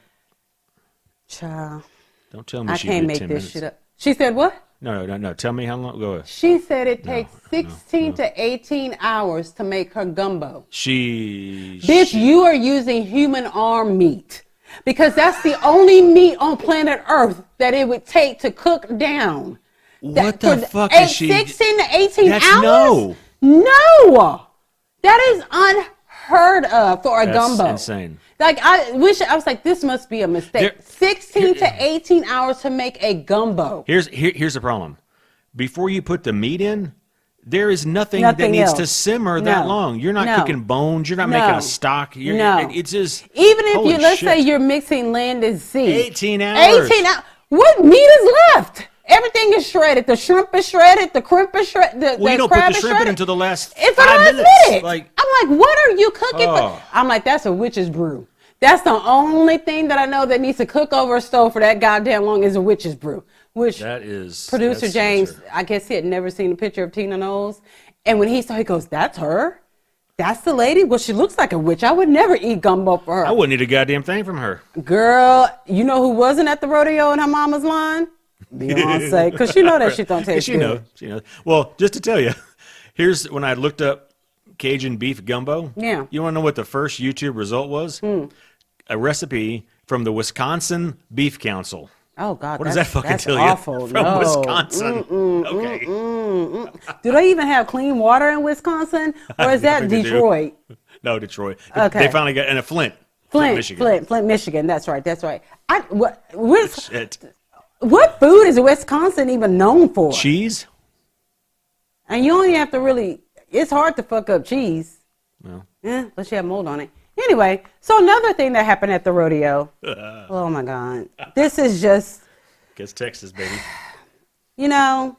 Child. Don't tell me I she can't did make 10 this minutes. shit up. She said what? No. Tell me how long. Go ahead. She said it takes 16 to 18 hours to make her gumbo. Bitch, you are using human arm meat. Because that's the only meat on planet Earth that it would take to cook down. What the fuck is she? 16 to 18 hours? No. No. That is unheard of for a gumbo. That's insane. Like, I was like, this must be a mistake. 16 to 18 hours to make a gumbo. Here's the problem. Before you put the meat in, there is nothing that needs to simmer that long. You're not cooking bones. You're not making a stock. It's just even if let's say you're mixing land and sea. 18 hours. 18 hours. What meat is left? Everything is shredded. The shrimp is shredded. The crimp is shredded. Well, you don't put the shrimp in until the last 5 minutes. I'm like, what are you cooking for? I'm like, that's a witch's brew. That's the only thing that I know that needs to cook over a stove for that goddamn long is a witch's brew. Which that is producer James, I guess he had never seen a picture of Tina Knowles. And when he saw, he goes, "That's her? That's the lady? Well, she looks like a witch. I would never eat gumbo for her." I wouldn't eat a goddamn thing from her. Girl, you know who wasn't at the rodeo in her mama's line? Beyonce, because she know that shit don't taste good. She knows. Well, just to tell you, here's when I looked up Cajun beef gumbo. Yeah. You want to know what the first YouTube result was? A recipe from the Wisconsin Beef Council. Oh, God. What does that fucking tell awful. you? From No. Wisconsin. Okay. Do they even have clean water in Wisconsin? Or is that Detroit? No, Detroit. Okay. They finally got, and a Flint, Michigan. Flint, Michigan. That's right. Shit. What food is Wisconsin even known for? Cheese? And you only have to really, it's hard to fuck up cheese. Well. Yeah, unless you have mold on it. Anyway, so another thing that happened at the rodeo. Oh my God. This is just. Guess Texas, baby. You know,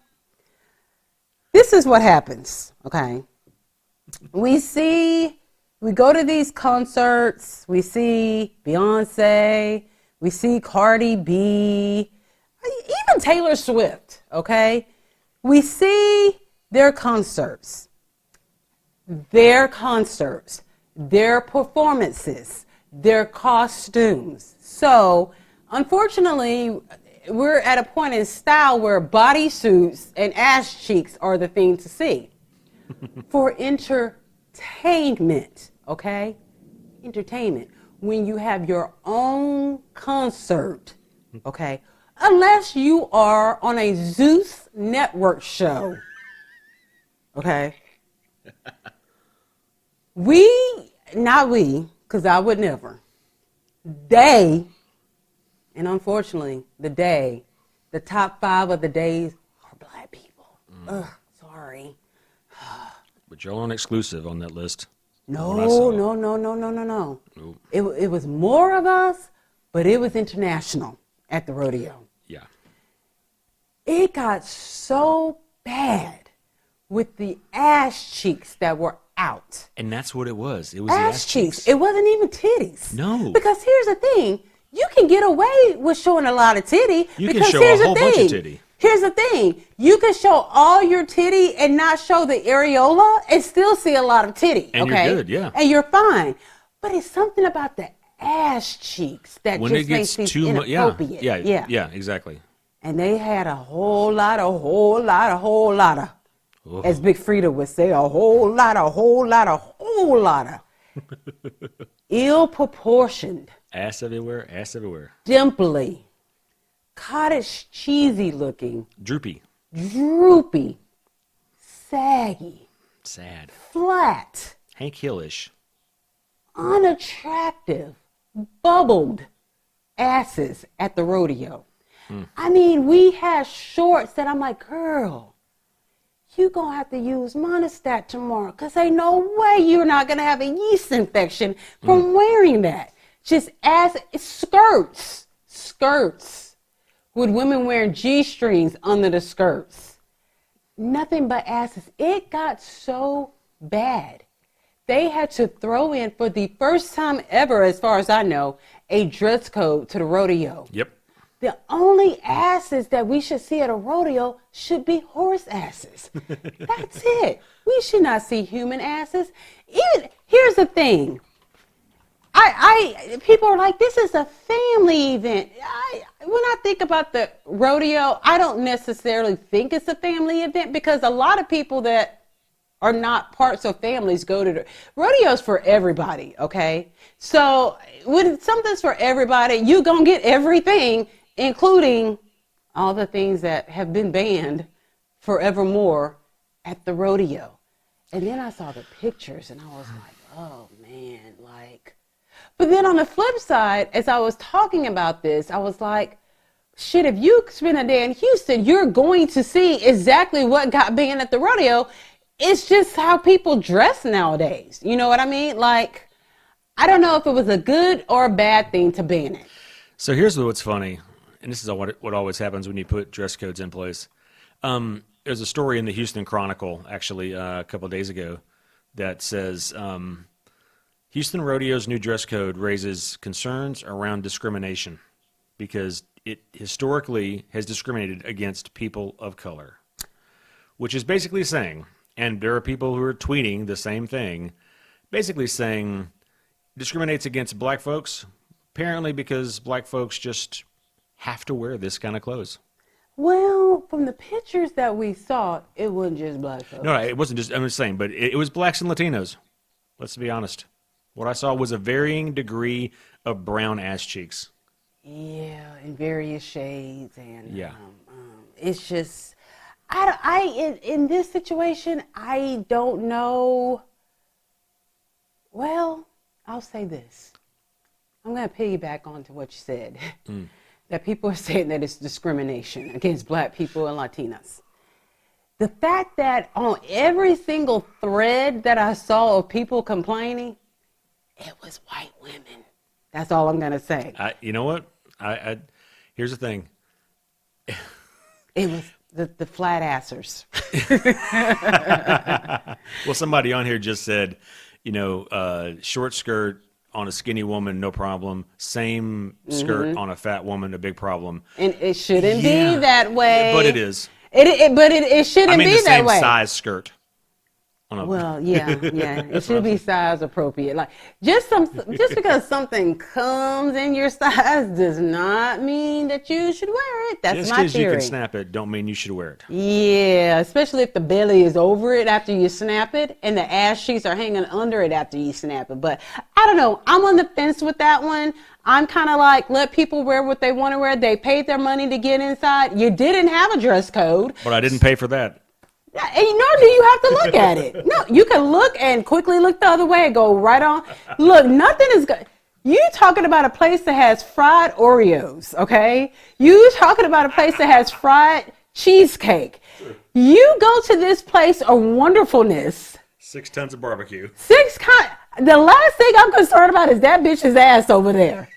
this is what happens, okay? We go to these concerts, we see Beyonce, we see Cardi B, even Taylor Swift, okay? We see their concerts, their performances, their costumes. So, unfortunately, we're at a point in style where bodysuits and ass cheeks are the thing to see. For entertainment, okay? Entertainment. When you have your own concert, okay? Unless you are on a Zeus network show, okay? Not we, because I would never. They, and unfortunately, the top 5 of the days are black people. Ugh, sorry. But you're on exclusive on that list. No. Nope. It was more of us, but it was international at the rodeo. Yeah. It got so bad with the ass cheeks that were out. And that's what it was. It was Ass cheeks. It wasn't even titties. No. Because here's the thing. You can get away with showing a lot of titty. You can show a whole bunch of titty. Here's the thing. You can show all your titty and not show the areola and still see a lot of titty. And okay? you're good, yeah. And you're fine. But it's something about the ass cheeks that When just it gets makes too things much, inappropriate. yeah, exactly. And they had a whole lot of, as Big Frida would say, a whole lot of, ill-proportioned. Ass everywhere. Dimply, cottage cheesy looking, Droopy. saggy, Sad. flat, Hank Hillish. unattractive, bubbled asses at the rodeo. I mean, we had shorts that I'm like, girl, you gonna have to use Monistat tomorrow because ain't no way you're not gonna have a yeast infection from wearing that. Just skirts with women wearing G-strings under the skirts. Nothing but asses. It got so bad. They had to throw in, for the first time ever, as far as I know, a dress code to the rodeo. Yep. The only asses that we should see at a rodeo should be horse asses. That's it. We should not see human asses. Even, here's the thing. People are like, this is a family event. When I think about the rodeo, I don't necessarily think it's a family event because a lot of people that are not parts of families go to the rodeos for everybody, okay? So when something's for everybody, you gonna get everything, including all the things that have been banned forevermore at the rodeo. And then I saw the pictures and I was like, oh man, like. But then on the flip side, as I was talking about this, I was like, shit, if you spend a day in Houston, you're going to see exactly what got banned at the rodeo. It's just how people dress nowadays. You know what I mean? Like, I don't know if it was a good or a bad thing to ban it. So here's what's funny, and this is what always happens when you put dress codes in place. There's a story in the Houston Chronicle, actually, a couple of days ago, that says Houston Rodeo's new dress code raises concerns around discrimination because it historically has discriminated against people of color, which is basically saying And there are people who are tweeting the same thing, basically saying discriminates against black folks, apparently because black folks just have to wear this kind of clothes. Well, from the pictures that we saw, it wasn't just black folks. No, it wasn't just, I'm just saying, but it was blacks and Latinos. Let's be honest. What I saw was a varying degree of brown ass cheeks. Yeah, in various shades. And Yeah. it's just, in this situation, I don't know. Well, I'll say this. I'm going to piggyback onto what you said. That people are saying that it's discrimination against black people and Latinas. The fact that on every single thread that I saw of people complaining, it was white women. That's all I'm going to say. You know what? Here's the thing. It was the flat assers. Well, somebody on here just said, short skirt on a skinny woman, no problem. Same skirt on a fat woman, a big problem. And it shouldn't be that way. But it is. But it shouldn't be that way. The same size skirt. Well, yeah. It should be size appropriate. Like just because something comes in your size does not mean that you should wear it. That's just my because theory. you can snap it, don't mean you should wear it. Yeah, especially if the belly is over it after you snap it, and the ass cheeks are hanging under it after you snap it. But I don't know. I'm on the fence with that one. I'm kind of like, let people wear what they want to wear. They paid their money to get inside. You didn't have a dress code. But I didn't pay for that. And nor do you have to look at it. No, you can look and quickly look the other way and go right on. Look, nothing is good. You talking about a place that has fried Oreos, okay? You talking about a place that has fried cheesecake. You go to this place of wonderfulness. 6 tons of barbecue. The last thing I'm concerned about is that bitch's ass over there.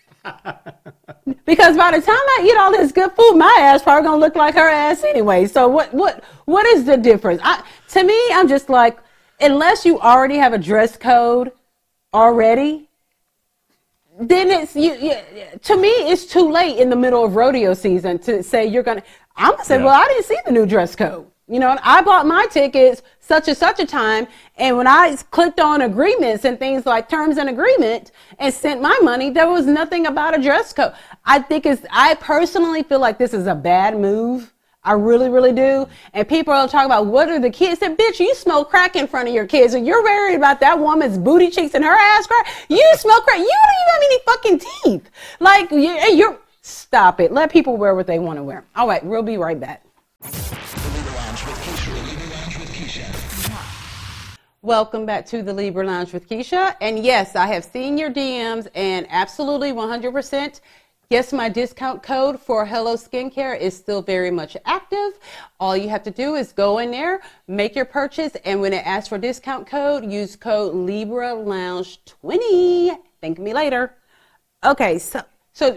Because by the time I eat all this good food, my ass probably gonna look like her ass anyway. So what is the difference? To me, I'm just like, unless you already have a dress code already, then it's to me it's too late in the middle of rodeo season to say you're gonna. I'm gonna say, well, I didn't see the new dress code. I bought my tickets such and such a time, and when I clicked on agreements and things like terms and agreement and sent my money, there was nothing about a dress code. I personally feel like this is a bad move. I really, really do. And people are talking about what are the kids? Said, bitch, you smoke crack in front of your kids, and you're worried about that woman's booty cheeks and her ass crack. You smoke crack. You don't even have any fucking teeth. Like you're stop it. Let people wear what they want to wear. All right, we'll be right back. Welcome back to the Libra Lounge with Keisha. And yes, I have seen your DMs and absolutely 100%. Yes, my discount code for Hello Skincare is still very much active. All you have to do is go in there, make your purchase, and when it asks for discount code, use code LibraLounge20. Thank me later. Okay, so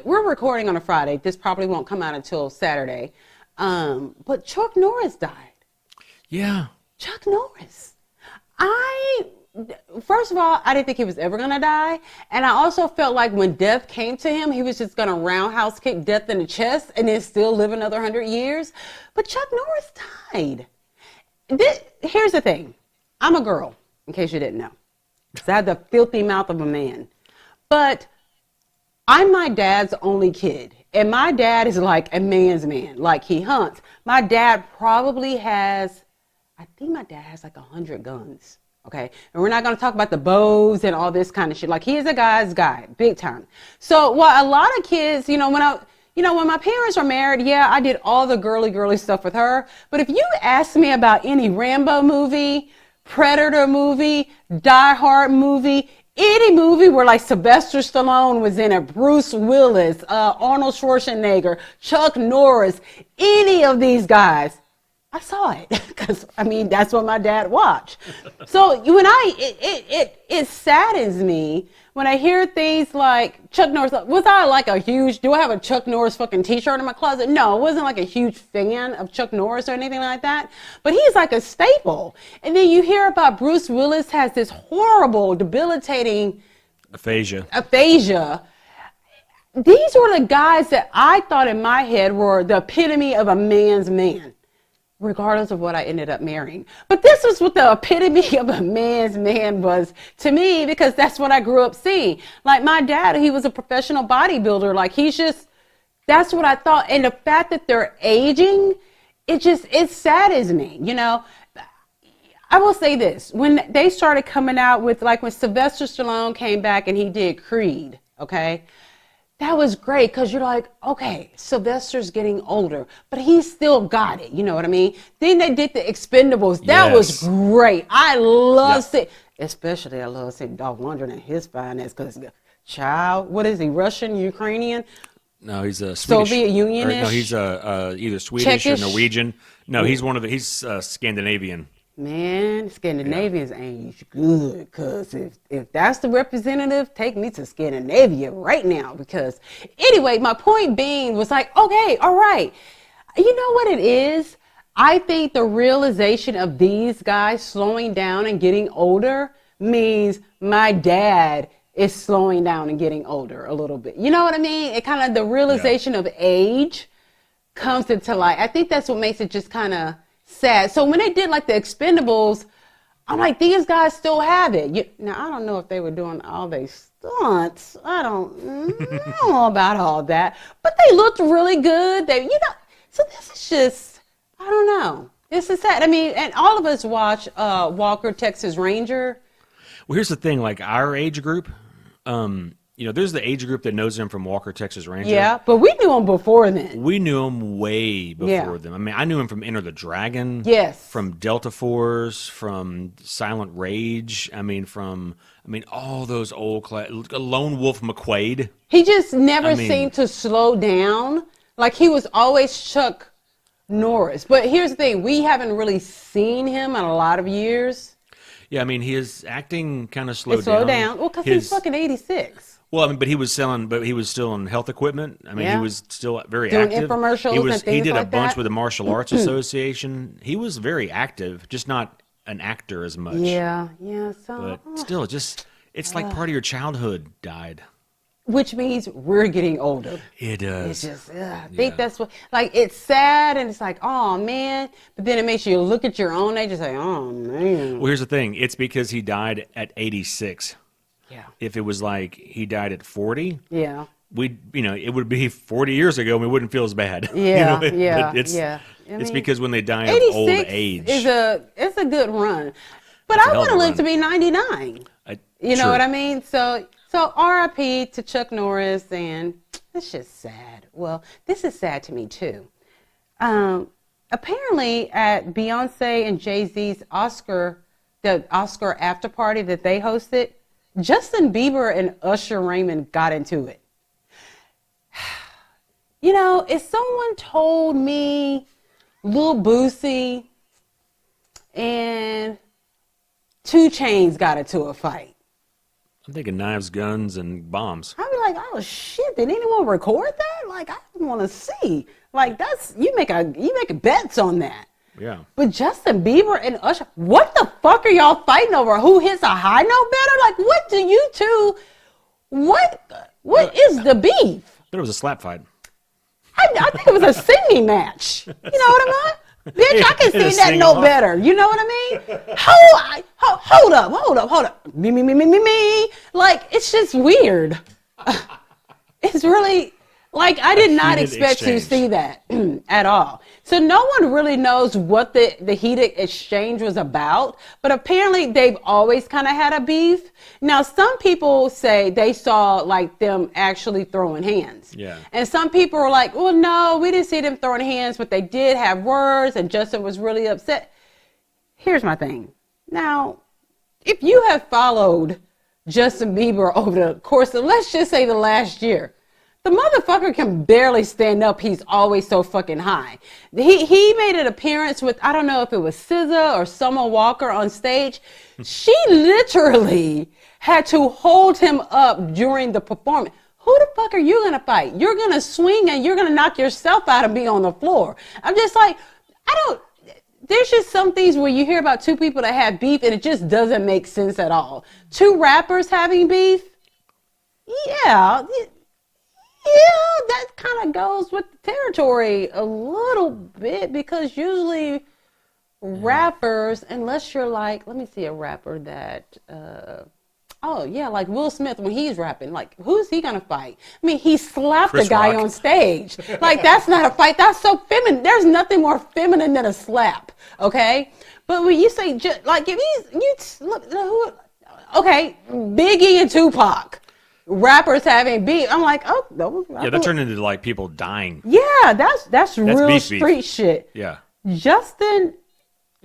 we're recording on a Friday. This probably won't come out until Saturday. But Chuck Norris died. Yeah. Chuck Norris. First of all, I didn't think he was ever going to die. And I also felt like when death came to him, he was just going to roundhouse kick death in the chest and then still live another 100 years. But Chuck Norris died. Here's the thing. I'm a girl, in case you didn't know. So I have the filthy mouth of a man. But I'm my dad's only kid. And my dad is like a man's man. Like he hunts. My dad probably has... I think my dad has like 100 guns, okay? And we're not going to talk about the bows and all this kind of shit. Like, he is a guy's guy, big time. So, a lot of kids, when my parents were married, yeah, I did all the girly stuff with her. But if you ask me about any Rambo movie, Predator movie, Die Hard movie, any movie where like Sylvester Stallone was in it, Bruce Willis, Arnold Schwarzenegger, Chuck Norris, any of these guys, I saw it because that's what my dad watched. So it saddens me when I hear things like Chuck Norris. Was I like do I have a Chuck Norris fucking t-shirt in my closet? No, I wasn't like a huge fan of Chuck Norris or anything like that. But he's like a staple. And then you hear about Bruce Willis has this horrible, debilitating aphasia. These were the guys that I thought in my head were the epitome of a man's man. regardless of what I ended up marrying. But this was what the epitome of a man's man was to me, because that's what I grew up seeing. Like my dad, he was a professional bodybuilder. Like that's what I thought. And the fact that they're aging, it saddens me, you know. I will say this, when they started coming out with, like when Sylvester Stallone came back and he did Creed, okay? That was great, because you're like, okay, Sylvester's getting older, but he's still got it. You know what I mean? Then they did the Expendables. That was great. I love it. Especially I love seeing Dolph Lundgren and his finance, because child, what is he, Russian, Ukrainian? No, he's a Swedish. Soviet Union-ish? No, he's either Swedish Czechish? or Norwegian. No, he's Scandinavian. Man, Scandinavians ain't good, because if that's the representative, take me to Scandinavia right now. Because anyway, my point being was like, okay, all right. You know what it is? I think the realization of these guys slowing down and getting older means my dad is slowing down and getting older a little bit. You know what I mean? It kind of, the realization of age comes into light. I think that's what makes it just kind of sad. So when they did like the Expendables, I'm like, these guys still have it. Now, I don't know if they were doing all their stunts. I don't know about all that. But they looked really good. So this is just, I don't know. This is sad. I mean, and all of us watch Walker, Texas Ranger. Well, here's the thing, like our age group, there's the age group that knows him from Walker, Texas Ranger. Yeah, but we knew him before then. We knew him way before them. I mean, I knew him from Enter the Dragon. Yes. From Delta Force, from Silent Rage. All those old Lone Wolf McQuade. He just never seemed to slow down. Like he was always Chuck Norris. But here's the thing, we haven't really seen him in a lot of years. Yeah, I mean, his acting kind of slowed down. Slowed down. Well, because he's fucking 86. Well, I mean, but he was still in health equipment. I mean, he was still very doing active. Infomercials and things he did like a bunch that. with the Martial Arts Association. He was very active, just not an actor as much. Yeah. But still, it's like part of your childhood died. Which means we're getting older. It does. It's just, I think that's what, like, it's sad and it's like, oh man. But then it makes you look at your own age and say, oh man. Well, here's the thing. It's because he died at 86. Yeah. If it was like he died at 40, yeah, it would be 40 years ago and we wouldn't feel as bad. Yeah, It's because when they die of 86 old age. It's a good run. But I want to live to be 99. You know what I mean? So RIP to Chuck Norris, and it's just sad. Well, this is sad to me too. Apparently at Beyonce and Jay-Z's the Oscar after party that they hosted, Justin Bieber and Usher Raymond got into it. You know, if someone told me Lil Boosie and 2 Chainz got into a fight, I'm thinking knives, guns, and bombs. I'd be like, oh shit, did anyone record that? Like, I want to see. Like, you make bets on that. Yeah. But Justin Bieber and Usher, what the fuck are y'all fighting over? Who hits a high note better? Like, what do you two, what is the beef? But it was a slap fight. I think it was a singing match. You know what I mean? Bitch, I can sing that note better. You know what I mean? Hold up. Me. Like, it's just weird. It's really, like, I did not expect to see that at all. So no one really knows what the heated exchange was about, but apparently they've always kind of had a beef. Now, some people say they saw, like, them actually throwing hands. Yeah. And some people are like, well, no, we didn't see them throwing hands, but they did have words, and Justin was really upset. Here's my thing. Now, if you have followed Justin Bieber over the course of, let's just say, the last year, the motherfucker can barely stand up. He's always so fucking high. He made an appearance with, I don't know if it was SZA or Summer Walker on stage. She literally had to hold him up during the performance. Who the fuck are you going to fight? You're going to swing and you're going to knock yourself out and be on the floor. I'm just like, there's just some things where you hear about 2 people that have beef and it just doesn't make sense at all. 2 rappers having beef? Yeah, that kind of goes with the territory a little bit, because usually rappers, unless you're like, let me see a rapper that, oh yeah, like Will Smith when he's rapping, like who's he gonna fight? I mean, he slapped Chris a guy Rock. on stage. Like that's not a fight. That's so feminine. There's nothing more feminine than a slap. Okay, but when you say like if you look who, okay, Biggie and Tupac, rappers having beef. I'm like, oh, those. Yeah, that turned into like people dying. Yeah, that's real beef. street shit. Yeah. Justin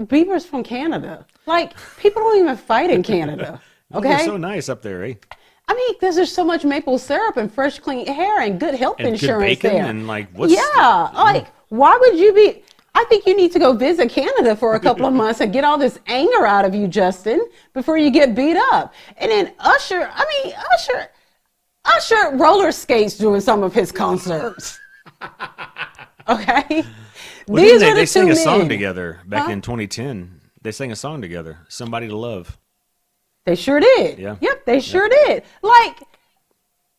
Bieber's from Canada. Like people don't even fight in Canada. Oh, Okay. they're so nice up there, eh? I mean, because there's so much maple syrup and fresh, clean hair and good health And good insurance bacon there. and, like, what's yeah, like why would you be? I think you need to go visit Canada for a couple of months and get all this anger out of you, Justin, before you get beat up. And then Usher, Usher roller skates during some of his concerts. Okay, Well, these didn't are the they sang two a song men. together back Huh? in 2010. They sang a song together, "Somebody to Love." They sure did. Yeah. Yep, they sure did. Like,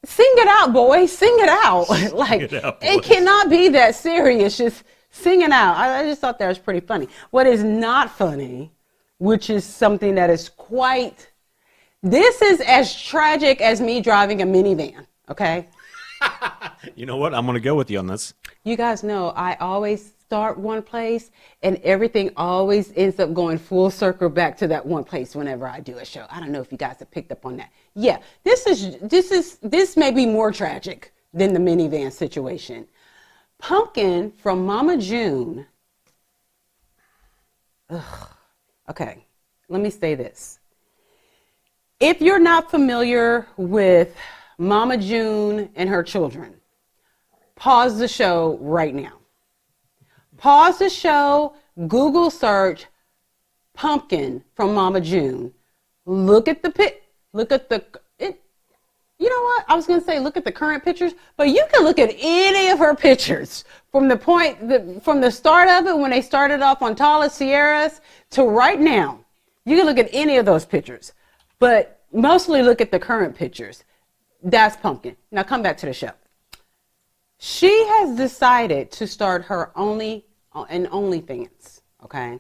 sing it out, boys. Sing it out. Like, it out, it boys. cannot be that serious. Just sing it out. I just thought that was pretty funny. What is not funny, which is something that is quite, this is as tragic as me driving a minivan, okay? You know what? I'm going to go with you on this. You guys know I always start one place and everything always ends up going full circle back to that one place whenever I do a show. I don't know if you guys have picked up on that. Yeah, this may be more tragic than the minivan situation. Pumpkin from Mama June. Ugh. Okay, let me say this. If you're not familiar with Mama June and her children, pause the show right now. Pause the show, Google search pumpkin from Mama June. Look at the you know what? I was going to say look at the current pictures, but you can look at any of her pictures from from the start of it when they started off on Tallest Sierras to right now. You can look at any of those pictures, but mostly look at the current pictures. That's Pumpkin. Now come back to the show. She has decided to start her OnlyFans, okay?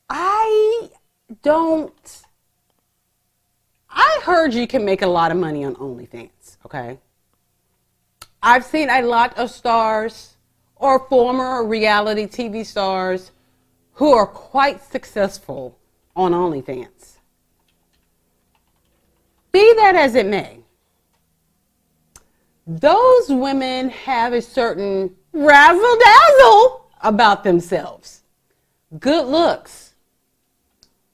I heard you can make a lot of money on OnlyFans, okay? I've seen a lot of stars or former reality TV stars who are quite successful on OnlyFans. Be that as it may, those women have a certain razzle-dazzle about themselves. Good looks,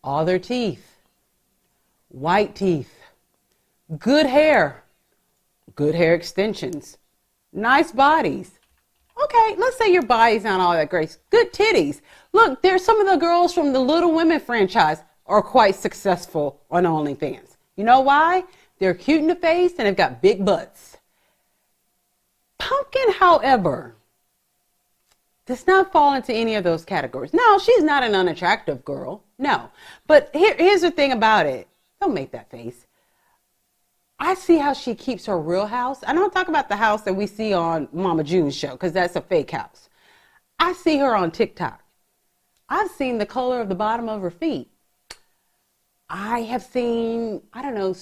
all their teeth, white teeth, good hair extensions, nice bodies. Okay, let's say your body's not all that great. Good titties. Look, there's some of the girls from the Little Women franchise are quite successful on OnlyFans. You know why? They're cute in the face and they've got big butts. Pumpkin, however, does not fall into any of those categories. No, she's not an unattractive girl. No. But here's the thing about it. Don't make that face. I see how she keeps her real house. I don't talk about the house that we see on Mama June's show because that's a fake house. I see her on TikTok. I've seen the color of the bottom of her feet. I have seen, I don't know,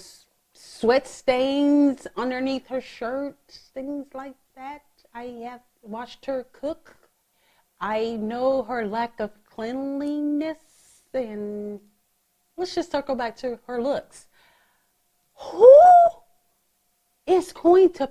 sweat stains underneath her shirt, things like that. I have watched her cook. I know her lack of cleanliness, and let's just circle back to her looks. Who is going to,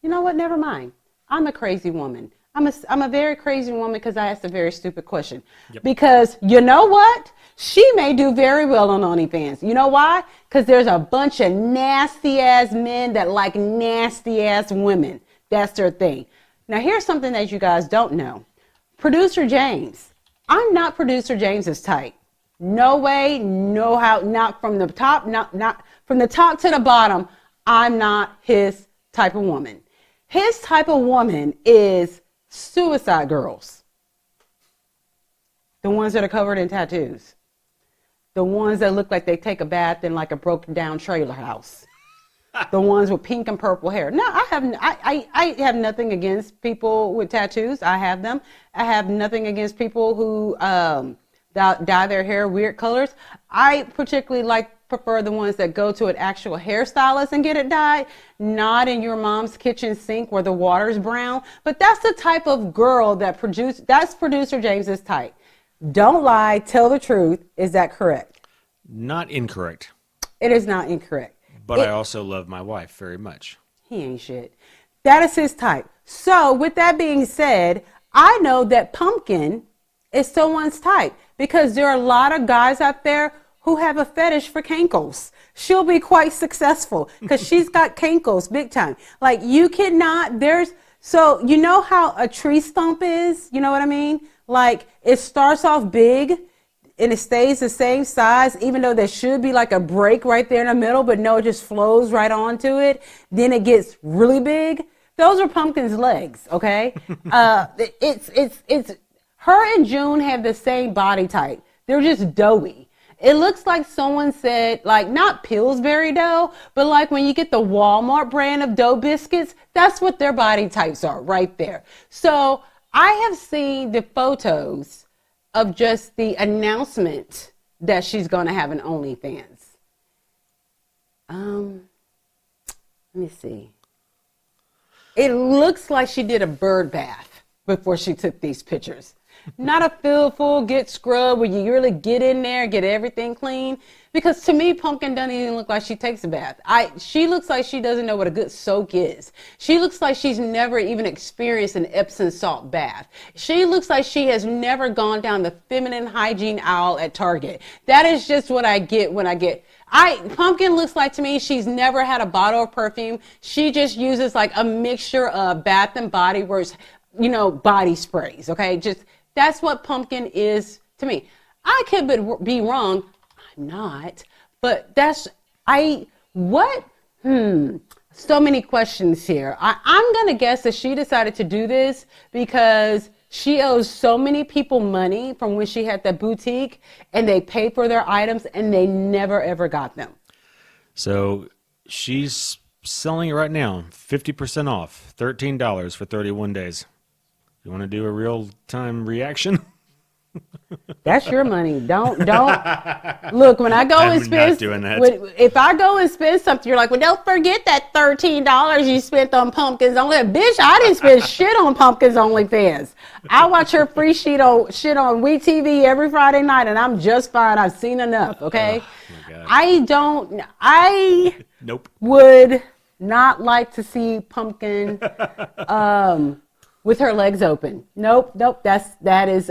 you know what, never mind. I'm a crazy woman. I'm a very crazy woman because I asked a very stupid question. Yep. Because you know what? She may do very well on OnlyFans. You know why? Because there's a bunch of nasty ass men that like nasty ass women. That's their thing. Now here's something that you guys don't know. Producer James. I'm not Producer James's type. No way, no how, not from the top, not from the top to the bottom. I'm not his type of woman. His type of woman is suicide girls. The ones that are covered in tattoos. The ones that look like they take a bath in like a broken down trailer house. The ones with pink and purple hair. No, I have nothing against people with tattoos. I have them. I have nothing against people who dye their hair weird colors. I particularly prefer the ones that go to an actual hairstylist and get it dyed, not in your mom's kitchen sink where the water's brown. But that's the type of girl that's producer James's type. Don't lie, tell the truth. Is that correct? Not incorrect. It is not incorrect. But I also love my wife very much. He ain't shit. That is his type. So with that being said, I know that Pumpkin is someone's type because there are a lot of guys out there who have a fetish for cankles. She'll be quite successful because she's got cankles big time. Like you cannot, so you know how a tree stump is? You know what I mean? Like it starts off big and it stays the same size, even though there should be like a break right there in the middle, but no, it just flows right onto it. Then it gets really big. Those are Pumpkin's legs, okay? It's her and June have the same body type. They're just doughy. It looks like someone said, like not Pillsbury dough, but like when you get the Walmart brand of dough biscuits, that's what their body types are right there. So I have seen the photos of just the announcement that she's going to have an OnlyFans. Let me see. It looks like she did a bird bath before she took these pictures. Not a full get scrub where you really get in there, get everything clean. Because to me, Pumpkin doesn't even look like she takes a bath. She looks like she doesn't know what a good soak is. She looks like she's never even experienced an Epsom salt bath. She looks like she has never gone down the feminine hygiene aisle at Target. That is just what I get when I get. Pumpkin looks like to me she's never had a bottle of perfume. She just uses like a mixture of Bath and Body Works, body sprays. Okay, that's what Pumpkin is to me. I could be wrong. I'm not. But so many questions here. I'm going to guess that she decided to do this because she owes so many people money from when she had that boutique and they paid for their items and they never, ever got them. So she's selling it right now, 50% off, $13 for 31 days. You want to do a real-time reaction? That's your money. Don't look. When I go and spend, not doing that. If I go and spend something, you're like, well, don't forget that $13 you spent on Pumpkin's OnlyFans. Bitch, I didn't spend shit on Pumpkin's OnlyFans. I watch her free shit on WeTV every Friday night, and I'm just fine. I've seen enough. Okay, I Nope. would not like to see Pumpkin with her legs open. Nope. That is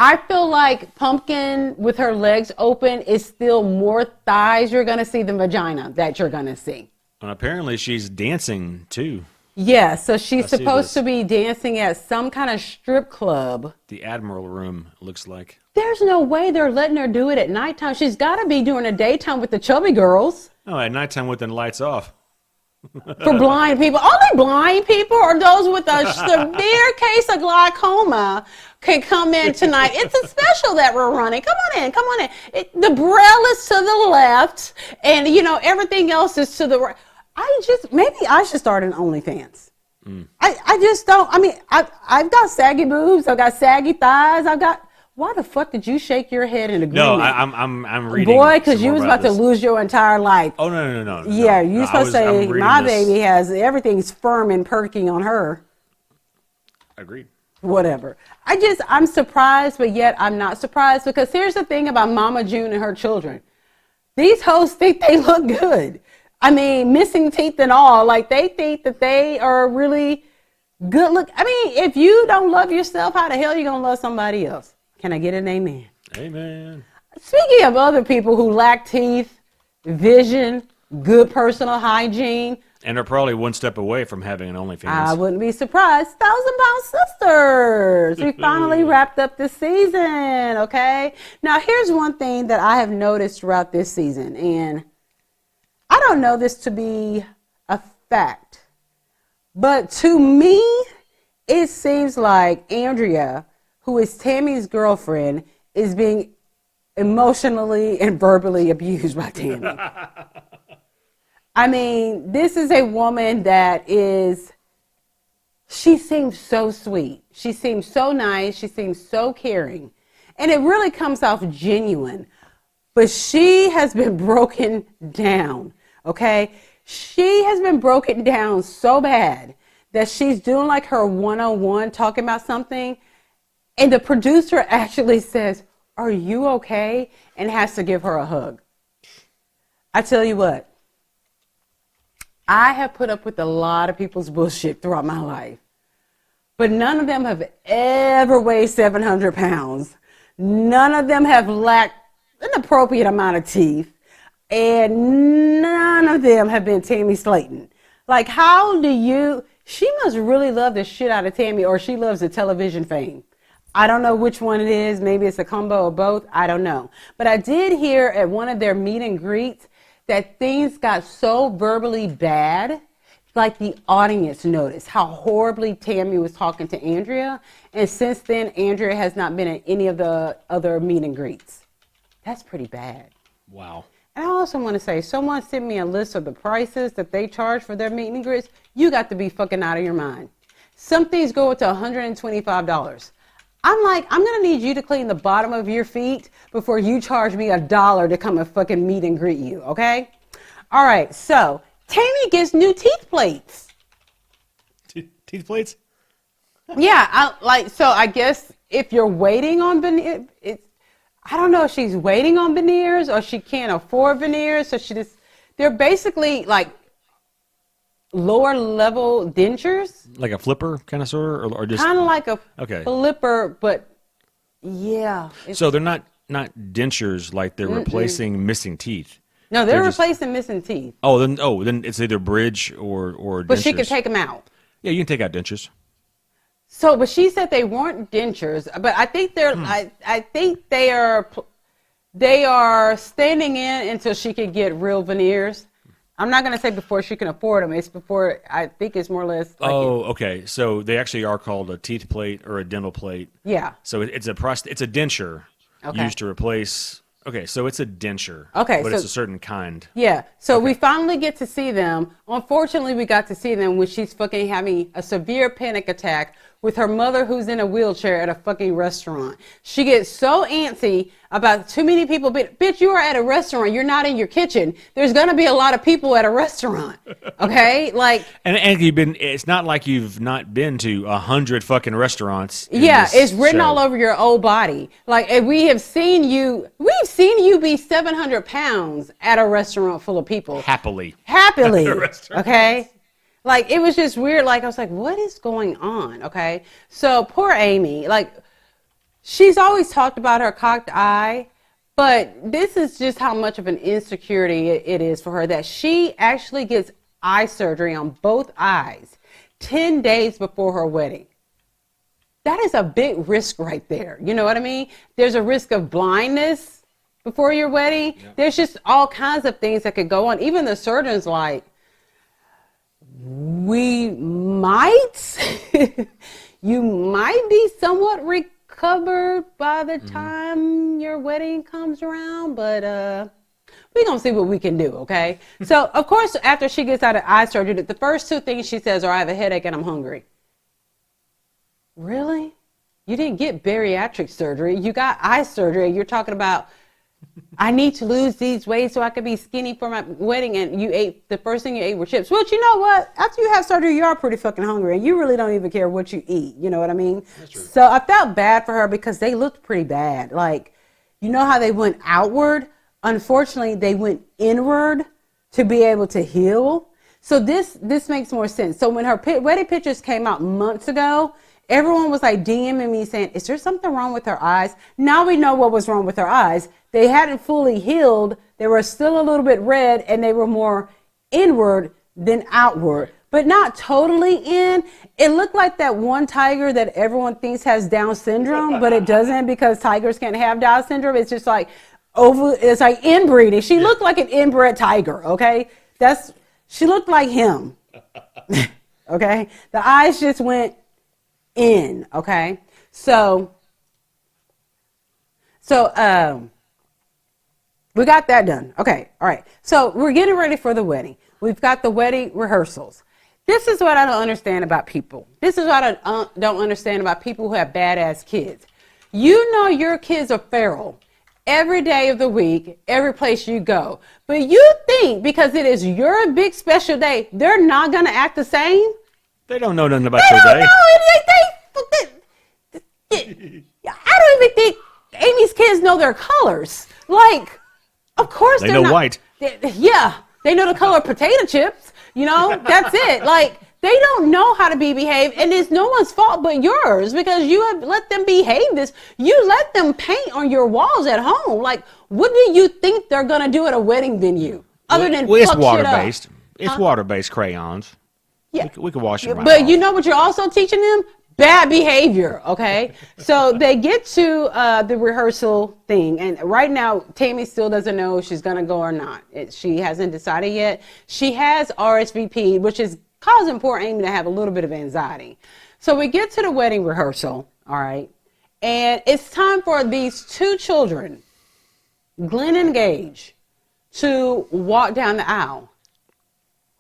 I feel like Pumpkin with her legs open is still more thighs you're going to see than vagina that you're going to see. And apparently she's dancing too. Yeah, so she's supposed to be dancing at some kind of strip club. The Admiral Room, looks like. There's no way they're letting her do it at nighttime. She's got to be during the daytime with the chubby girls. Oh, at nighttime with the lights off. For blind people. Only blind people or those with a severe case of glaucoma can come in tonight. It's a special that we're running. Come on in. The braille is to the left and, everything else is to the right. Maybe I should start an OnlyFans. I just don't. I've got saggy boobs. I've got saggy thighs. Why the fuck did you shake your head in agreement? No, I'm reading. Boy, because you was about to lose your entire life. Oh, no. Yeah, you supposed to say, my baby has, everything's firm and perky on her. Agreed. Whatever. I'm surprised, but yet I'm not surprised because here's the thing about Mama June and her children. These hoes think they look good. Missing teeth and all. Like, they think that they are really good look. If you don't love yourself, how the hell are you going to love somebody else? Can I get an amen? Amen. Speaking of other people who lack teeth, vision, good personal hygiene. And are probably one step away from having an OnlyFans. I wouldn't be surprised. 1,000-Pound Sisters. We finally wrapped up this season, okay? Now, here's one thing that I have noticed throughout this season, and I don't know this to be a fact, but to me, it seems like Andrea, who is Tammy's girlfriend, is being emotionally and verbally abused by Tammy. I mean, this is a woman that she seems so sweet. She seems so nice. She seems so caring. And it really comes off genuine. But she has been broken down, okay? She has been broken down so bad that she's doing like her one-on-one talking about something. And the producer actually says, "Are you okay?" and has to give her a hug. I tell you what, I have put up with a lot of people's bullshit throughout my life, but none of them have ever weighed 700 pounds. None of them have lacked an appropriate amount of teeth, and none of them have been Tammy Slayton. Like, she must really love the shit out of Tammy, or she loves the television fame. I don't know which one it is. Maybe it's a combo of both. I don't know. But I did hear at one of their meet and greets that things got so verbally bad, like the audience noticed how horribly Tammy was talking to Andrea. And since then, Andrea has not been at any of the other meet and greets. That's pretty bad. Wow. And I also want to say, someone sent me a list of the prices that they charge for their meet and greets. You got to be fucking out of your mind. Some things go up to $125. I'm like, I'm going to need you to clean the bottom of your feet before you charge me $1 to come and fucking meet and greet you, okay? All right, so Tammy gets new teeth plates. Teeth plates? Yeah, I guess if you're waiting on veneers, I don't know if she's waiting on veneers or she can't afford veneers, so they're basically like lower level dentures. Like a flipper kind of sort of, or just kind of like a okay. flipper, but yeah. So they're not dentures, like they're replacing missing teeth. No, they're replacing missing teeth. Then it's either bridge or But dentures. she can take them out. Yeah, you can take out dentures. So, but she said they weren't dentures, but I think I think they are standing in until she can get real veneers. I'm not going to say before she can afford them. It's before, I think it's more or less. Like okay. So they actually are called a teeth plate or a dental plate. Yeah. So it's a denture used to replace. Okay, so it's a denture. Okay, but it's a certain kind. Yeah. So we finally get to see them. Unfortunately, we got to see them when she's fucking having a severe panic attack with her mother who's in a wheelchair at a fucking restaurant. She gets so antsy about too many people. Bitch, you are at a restaurant. You're not in your kitchen. There's going to be a lot of people at a restaurant. Okay? Like. And it's not like you've not been to 100 fucking restaurants. Yeah, it's written all over your old body. Like, we've seen you be 700 pounds at a restaurant full of people. Happily. Okay? Like, it was just weird. Like, I was like, what is going on? Okay. So poor Amy, like, she's always talked about her cocked eye, but this is just how much of an insecurity it is for her that she actually gets eye surgery on both eyes 10 days before her wedding. That is a big risk right there. You know what I mean? There's a risk of blindness before your wedding. Yeah. There's just all kinds of things that could go on. Even the surgeon's like, you might be somewhat recovered by the time your wedding comes around, but we're going to see what we can do, okay? So, of course, after she gets out of eye surgery, the first two things she says are, I have a headache and I'm hungry. Really? You didn't get bariatric surgery. You got eye surgery. You're talking about, I need to lose these weight so I could be skinny for my wedding, and the first thing you ate were chips. Well, you know what? After you have surgery, you are pretty fucking hungry, and you really don't even care what you eat. You know what I mean? That's true. So I felt bad for her because they looked pretty bad. Like, you know how they went outward? Unfortunately, they went inward to be able to heal. So this makes more sense. So when her wedding pictures came out months ago, everyone was like DMing me saying, is there something wrong with her eyes? Now we know what was wrong with her eyes. They hadn't fully healed. They were still a little bit red, and they were more inward than outward, but not totally in. It looked like that one tiger that everyone thinks has Down syndrome, but it doesn't because tigers can't have Down syndrome. It's just like it's like inbreeding. She looked like an inbred tiger, okay? She looked like him, okay? The eyes just went in, okay? So we got that done. Okay, all right. So we're getting ready for the wedding. we've got the wedding rehearsals. This is what I don't understand about people. This is what I don't understand about people who have badass kids. You know your kids are feral every day of the week, every place you go. But you think because it is your big special day, they're not going to act the same? They don't know nothing about your day. I don't even think Amy's kids know their colors. Like, of course They know white. Yeah, they know the color of potato chips. You know, that's it. Like, they don't know how to be behaved, and it's no one's fault but yours because you have let them behave this. You let them paint on your walls at home. Like, what do you think they're gonna do at a wedding venue other than well, it's fuck water shit up? based. It's water based crayons. Yeah, We can wash them right but off. you know what you're also teaching them? Bad behavior. Okay, so they get to the rehearsal thing, and right now Tammy still doesn't know if she's gonna go or not. She hasn't decided yet. She has RSVP, which is causing poor Amy to have a little bit of anxiety. So we get to the wedding rehearsal, all right, and it's time for these two children, Glenn and Gage, to walk down the aisle.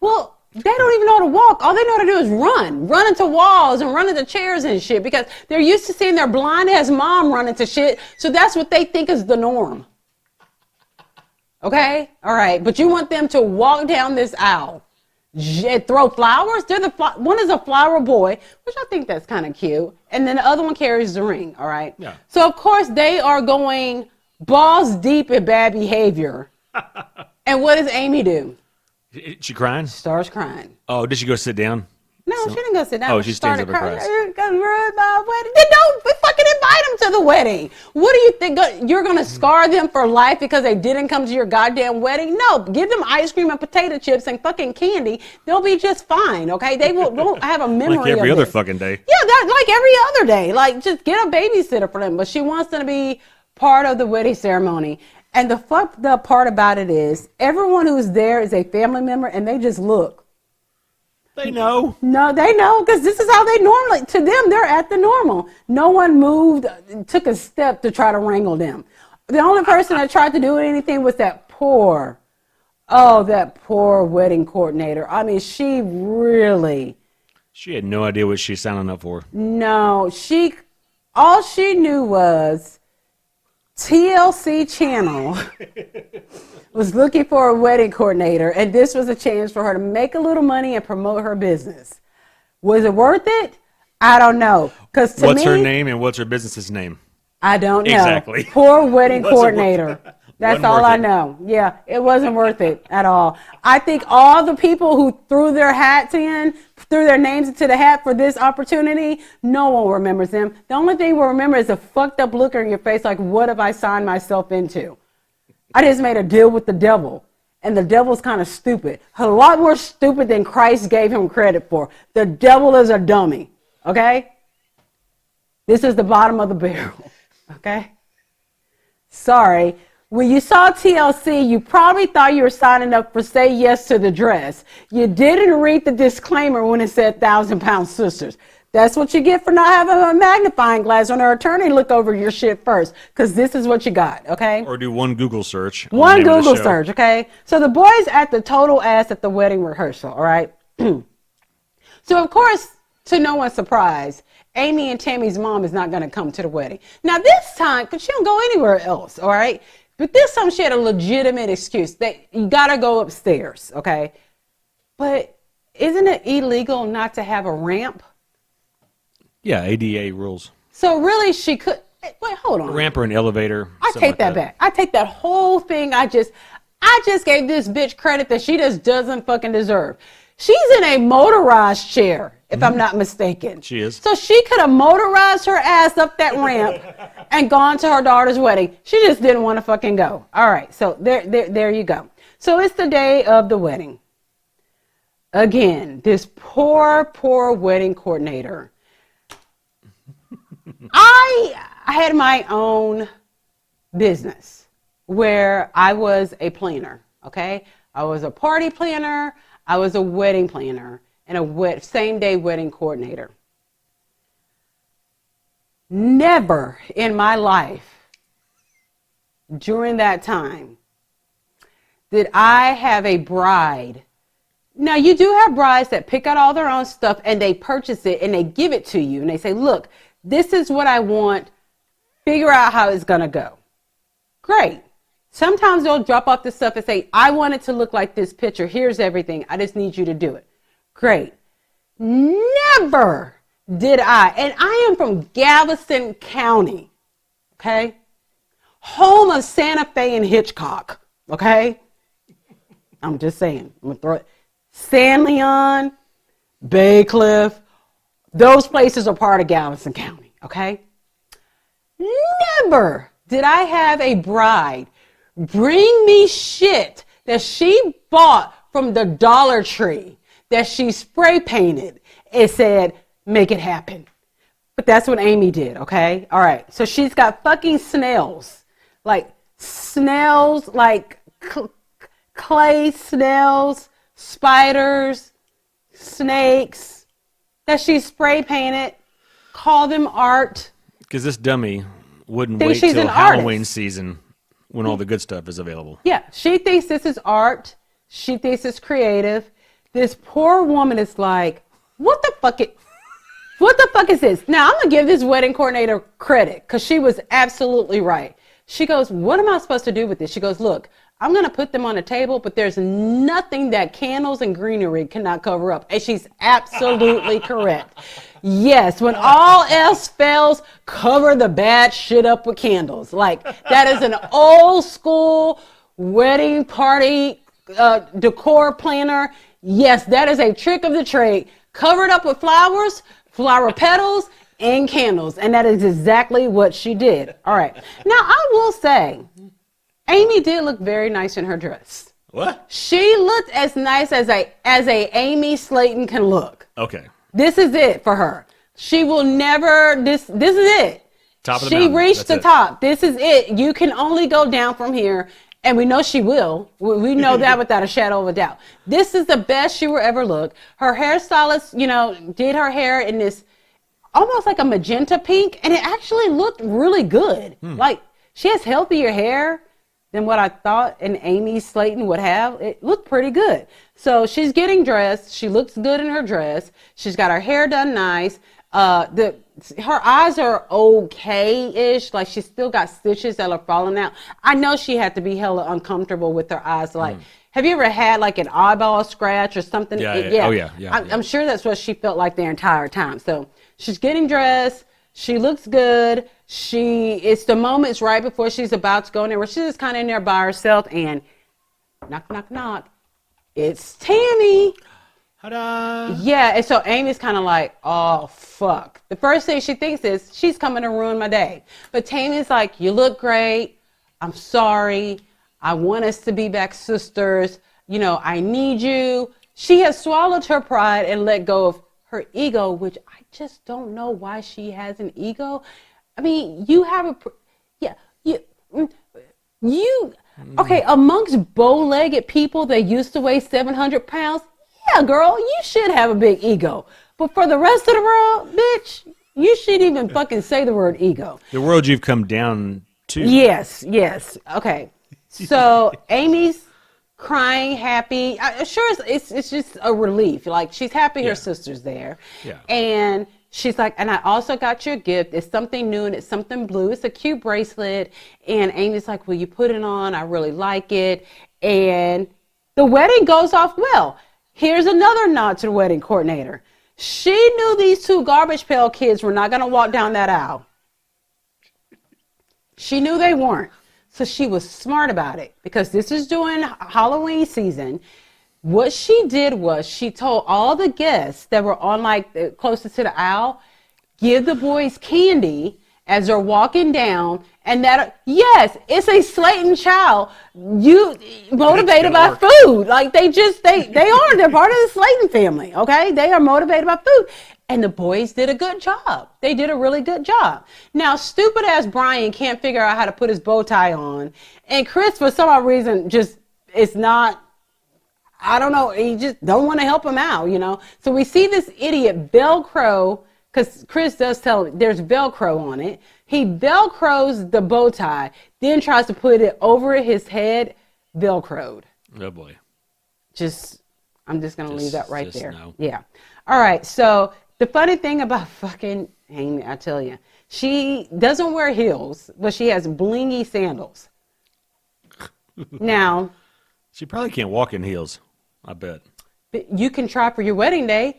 Well, they don't even know how to walk. All they know how to do is run into walls and run into chairs and shit because they're used to seeing their blind ass mom run into shit. So that's what they think is the norm. Okay? All right. But you want them to walk down this aisle. Throw flowers. One is a flower boy, which I think that's kind of cute, and then the other one carries the ring. All right. Yeah. So of course they are going balls deep in bad behavior. And what does Amy do? She crying? Starts crying. Oh, did she go sit down? No, she didn't go sit down. Oh, she stands up and cries. You're gonna ruin my wedding. Then don't fucking invite them to the wedding. What do you think? You're gonna scar them for life because they didn't come to your goddamn wedding? No, give them ice cream and potato chips and fucking candy. They'll be just fine. Okay, they won't have a memory Like every of other this. fucking day. Yeah, like every other day. Like just get a babysitter for them. But she wants them to be part of the wedding ceremony. And the fucked up part about it is everyone who's there is a family member, and they just look. They know. No, they know because this is how they normally, to them, they're at the normal. No one moved, took a step to try to wrangle them. The only person that tried to do anything was that poor wedding coordinator. I mean, she had no idea what she's signing up for. No, all she knew was TLC channel was looking for a wedding coordinator, and this was a chance for her to make a little money and promote her business. Was it worth it? I don't know. What's her name and what's her business's name? I don't know. Exactly. Poor wedding coordinator. That's all I know. Yeah, it wasn't worth it at all. I think all the people who threw their names into the hat for this opportunity, no one remembers them. The only thing we'll remember is a fucked up look on your face like, what have I signed myself into? I just made a deal with the devil, and the devil's kind of stupid. A lot more stupid than Christ gave him credit for. The devil is a dummy, okay? This is the bottom of the barrel, okay? Sorry. When you saw TLC, you probably thought you were signing up for Say Yes to the Dress. You didn't read the disclaimer when it said 1,000-pound sisters. That's what you get for not having a magnifying glass when our attorney look over your shit first, because this is what you got, okay? Or do one Google search. One Google search, okay? So the boys act the total ass at the wedding rehearsal, all right? So, of course, to no one's surprise, Amy and Tammy's mom is not going to come to the wedding. Now, this time, because she don't go anywhere else, all right? But this time she had a legitimate excuse. You got to go upstairs, okay? But isn't it illegal not to have a ramp? Yeah, ADA rules. So really she could, wait, hold on. A ramp or an elevator. I take that back. I take that whole thing. I just gave this bitch credit that she just doesn't fucking deserve. She's in a motorized chair, if I'm not mistaken. She is. So she could have motorized her ass up that ramp and gone to her daughter's wedding. She just didn't want to fucking go. All right, so there you go. So it's the day of the wedding. Again, this poor wedding coordinator. I had my own business where I was a planner, okay? I was a party planner. I was a wedding planner and a same-day wedding coordinator. Never in my life during that time did I have a bride Now, you do have brides that pick out all their own stuff and they purchase it and they give it to you and they say, look, this is what I want. Figure out how it's going to go. Great. Sometimes they'll drop off the stuff and say, I want it to look like this picture. Here's everything. I just need you to do it. Great. Never did I. And I am from Galveston County. Okay. Home of Santa Fe and Hitchcock. Okay. I'm just saying. I'm going to throw it. San Leon, Bay Cliff. Those places are part of Galveston County. Okay. Never did I have a bride bring me shit that she bought from the Dollar Tree that she spray painted and said, make it happen. But that's what Amy did, okay? All right. So she's got fucking snails, like clay snails, spiders, snakes that she spray painted, call them art. Because this dummy wouldn't Think wait she's till an Halloween artist. season when all the good stuff is available. Yeah, she thinks this is art. She thinks it's creative. This poor woman is like, what the fuck is this? Now, I'm going to give this wedding coordinator credit because she was absolutely right. She goes, what am I supposed to do with this? She goes, look, I'm going to put them on a table, but there's nothing that candles and greenery cannot cover up. And she's absolutely correct. Yes, when all else fails, cover the bad shit up with candles. Like, that is an old school wedding party decor planner. Yes, that is a trick of the trade. Cover it up with flowers, flower petals, and candles. And that is exactly what she did. All right. Now, I will say, Amy did look very nice in her dress. What? She looked as nice as a Amy Slayton can look. Okay. This is it for her. She will never, this is it. Top of the She mountain. reached That's the it. top. This is it. You can only go down from here. And we know she will. We know that without a shadow of a doubt. This is the best she will ever look. Her hairstylist, did her hair in this almost like a magenta pink. And it actually looked really good. Like, she has healthier hair than what I thought an Amy Slayton would have. It looked pretty good. So she's getting dressed. She looks good in her dress. She's got her hair done nice. Her eyes are okay-ish. Like, she's still got stitches that are falling out. I know she had to be hella uncomfortable with her eyes. Like, have you ever had like an eyeball scratch or something? Yeah. Oh, yeah. I'm sure that's what she felt like the entire time. So she's getting dressed. She looks good. It's the moments right before she's about to go in there where she's just kind of in there by herself and knock, knock, knock. It's Tammy. Ta-da! Yeah, and so Amy's kind of like, oh, fuck. The first thing she thinks is, she's coming to ruin my day. But Tammy's like, you look great. I'm sorry. I want us to be back sisters. I need you. She has swallowed her pride and let go of her ego, which I just don't know why she has an ego. I mean, you have okay, amongst bow-legged people that used to weigh 700 pounds, yeah, girl, you should have a big ego. But for the rest of the world, bitch, you shouldn't even fucking say the word ego. The world you've come down to. Yes. Okay. So Amy's crying, happy. Sure, it's just a relief. Like, she's happy her sister's there. Yeah. And she's like, and I also got you a gift. It's something new and it's something blue. It's a cute bracelet. And Amy's like, will you put it on? I really like it. And the wedding goes off well. Here's another nod to the wedding coordinator. She knew these two garbage pail kids were not going to walk down that aisle. She knew they weren't. So she was smart about it because this is during Halloween season. What she did was she told all the guests that were on the closest to the aisle, give the boys candy as they're walking down. And yes, it's a Slayton child. You motivated by food. Like, they're part of the Slayton family. Okay. They are motivated by food. And the boys did a good job. They did a really good job. Now, stupid ass Brian can't figure out how to put his bow tie on. And Chris, for some odd reason, it's not, I don't know. He just don't want to help him out, So we see this idiot Velcro, because Chris does tell him there's Velcro on it. He Velcros the bow tie, then tries to put it over his head, Velcroed. Oh, boy. I'm just going to leave that right there. No. Yeah. All right. So the funny thing about fucking Amy, I tell you, she doesn't wear heels, but she has blingy sandals. Now, She probably can't walk in heels, I bet. you can try for your wedding day.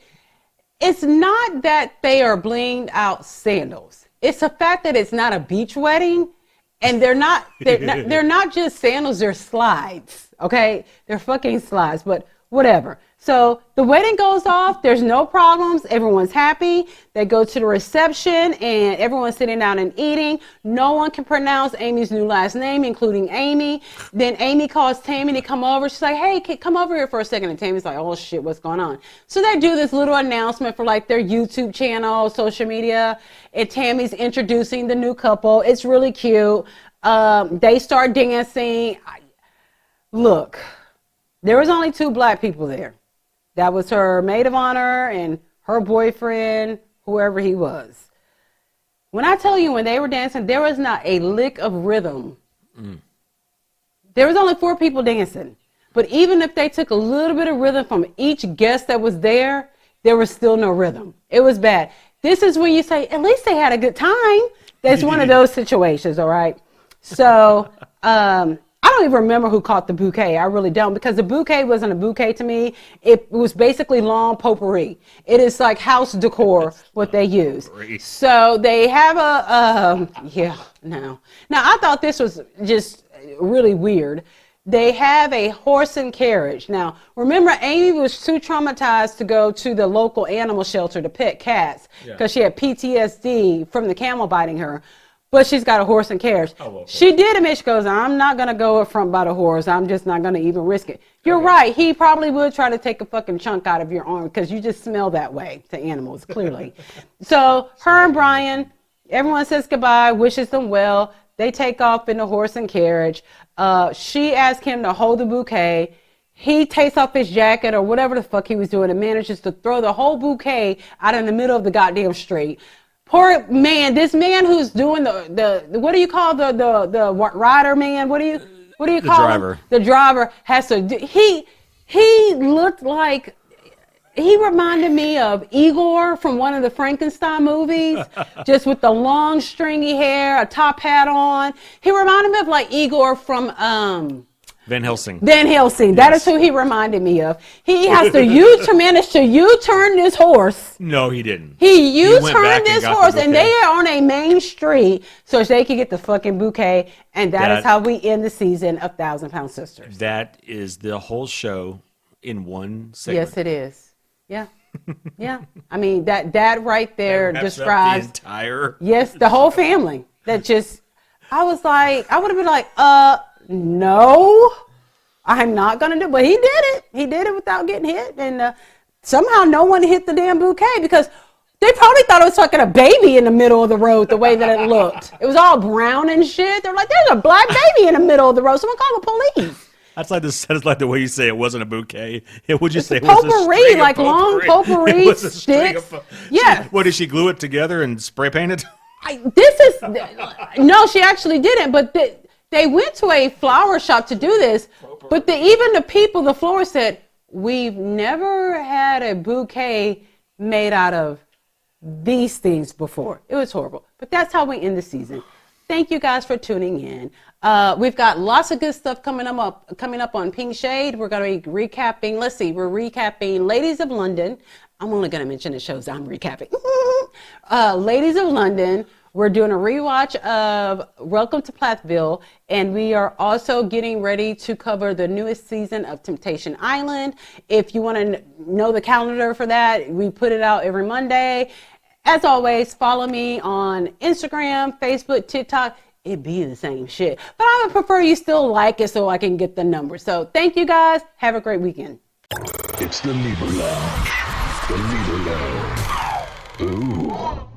It's not that they are blinged out sandals. It's the fact that it's not a beach wedding, and they're not just sandals, they're slides. Okay? They're fucking slides, but whatever. So the wedding goes off, there's no problems, everyone's happy. They go to the reception and everyone's sitting down and eating. No one can pronounce Amy's new last name, including Amy. Then Amy calls Tammy to come over. She's like, hey, come over here for a second. And Tammy's like, oh shit, what's going on? So they do this little announcement for like their YouTube channel, social media, and Tammy's introducing the new couple. It's really cute. They start dancing. Look, there was only 2 black people there. That was her maid of honor and her boyfriend, whoever he was. When I tell you, when they were dancing, there was not a lick of rhythm. There was only 4 people dancing. But even if they took a little bit of rhythm from each guest that was there was still no rhythm. It was bad. This is when you say, at least they had a good time. That's one of those situations, all right? So, I don't even remember who caught the bouquet. I really don't, because the bouquet wasn't a bouquet to me. It was basically lawn potpourri. It is like house decor, what they use. So they have Now I thought this was just really weird. They have a horse and carriage. Now, remember, Amy was too traumatized to go to the local animal shelter to pet cats because she had PTSD from the camel biting her. But she's got a horse and carriage. She did admit, she goes, I'm not going to go up front by the horse. I'm just not going to even risk it. You're right. He probably would try to take a fucking chunk out of your arm because you just smell that way to animals, clearly. So her and Brian, everyone says goodbye, wishes them well. They take off in the horse and carriage. She asks him to hold the bouquet. He takes off his jacket or whatever the fuck he was doing and manages to throw the whole bouquet out in the middle of the goddamn street. Poor man, this man who's doing the what do you call the rider man? What do you call the driver? Him? The driver has to do, he looked like, he reminded me of Igor from one of the Frankenstein movies, just with the long stringy hair, a top hat on. He reminded me of like Igor from Van Helsing. Van Helsing. That is who he reminded me of. He has to manage to U-turn this horse. No, he didn't. He U-turned this horse, and they are on a main street so they can get the fucking bouquet. And that is how we end the season of 1,000-Pound Sisters. That is the whole show in one segment. Yes, it is. Yeah. Yeah. I mean, that right there describes the entire. Yes, the whole family. That just, I was like, I would have been like, no, I'm not going to do it. But he did it. He did it without getting hit. And somehow no one hit the damn bouquet because they probably thought it was fucking a baby in the middle of the road the way that it looked. It was all brown and shit. They're like, there's a black baby in the middle of the road. Someone call the police. That's like the way you say it wasn't a bouquet. Would you say it potpourri, was a string like of long potpourri? potpourri sticks. Yeah. What, did she glue it together and spray paint it? No, she actually didn't. But they went to a flower shop to do this. But even the people, the florist said, we've never had a bouquet made out of these things before. It was horrible. But that's how we end the season. Thank you guys for tuning in. We've got lots of good stuff coming up on Pink Shade. We're going to be recapping. Let's see. We're recapping Ladies of London. I'm only going to mention the shows I'm recapping. Ladies of London. We're doing a rewatch of Welcome to Plathville, and we are also getting ready to cover the newest season of Temptation Island. If you want to know the calendar for that, we put it out every Monday. As always, follow me on Instagram, Facebook, TikTok. It be the same shit. But I would prefer you still like it so I can get the numbers. So thank you guys. Have a great weekend. It's the Libra Lounge. The Libra Lounge. Ooh.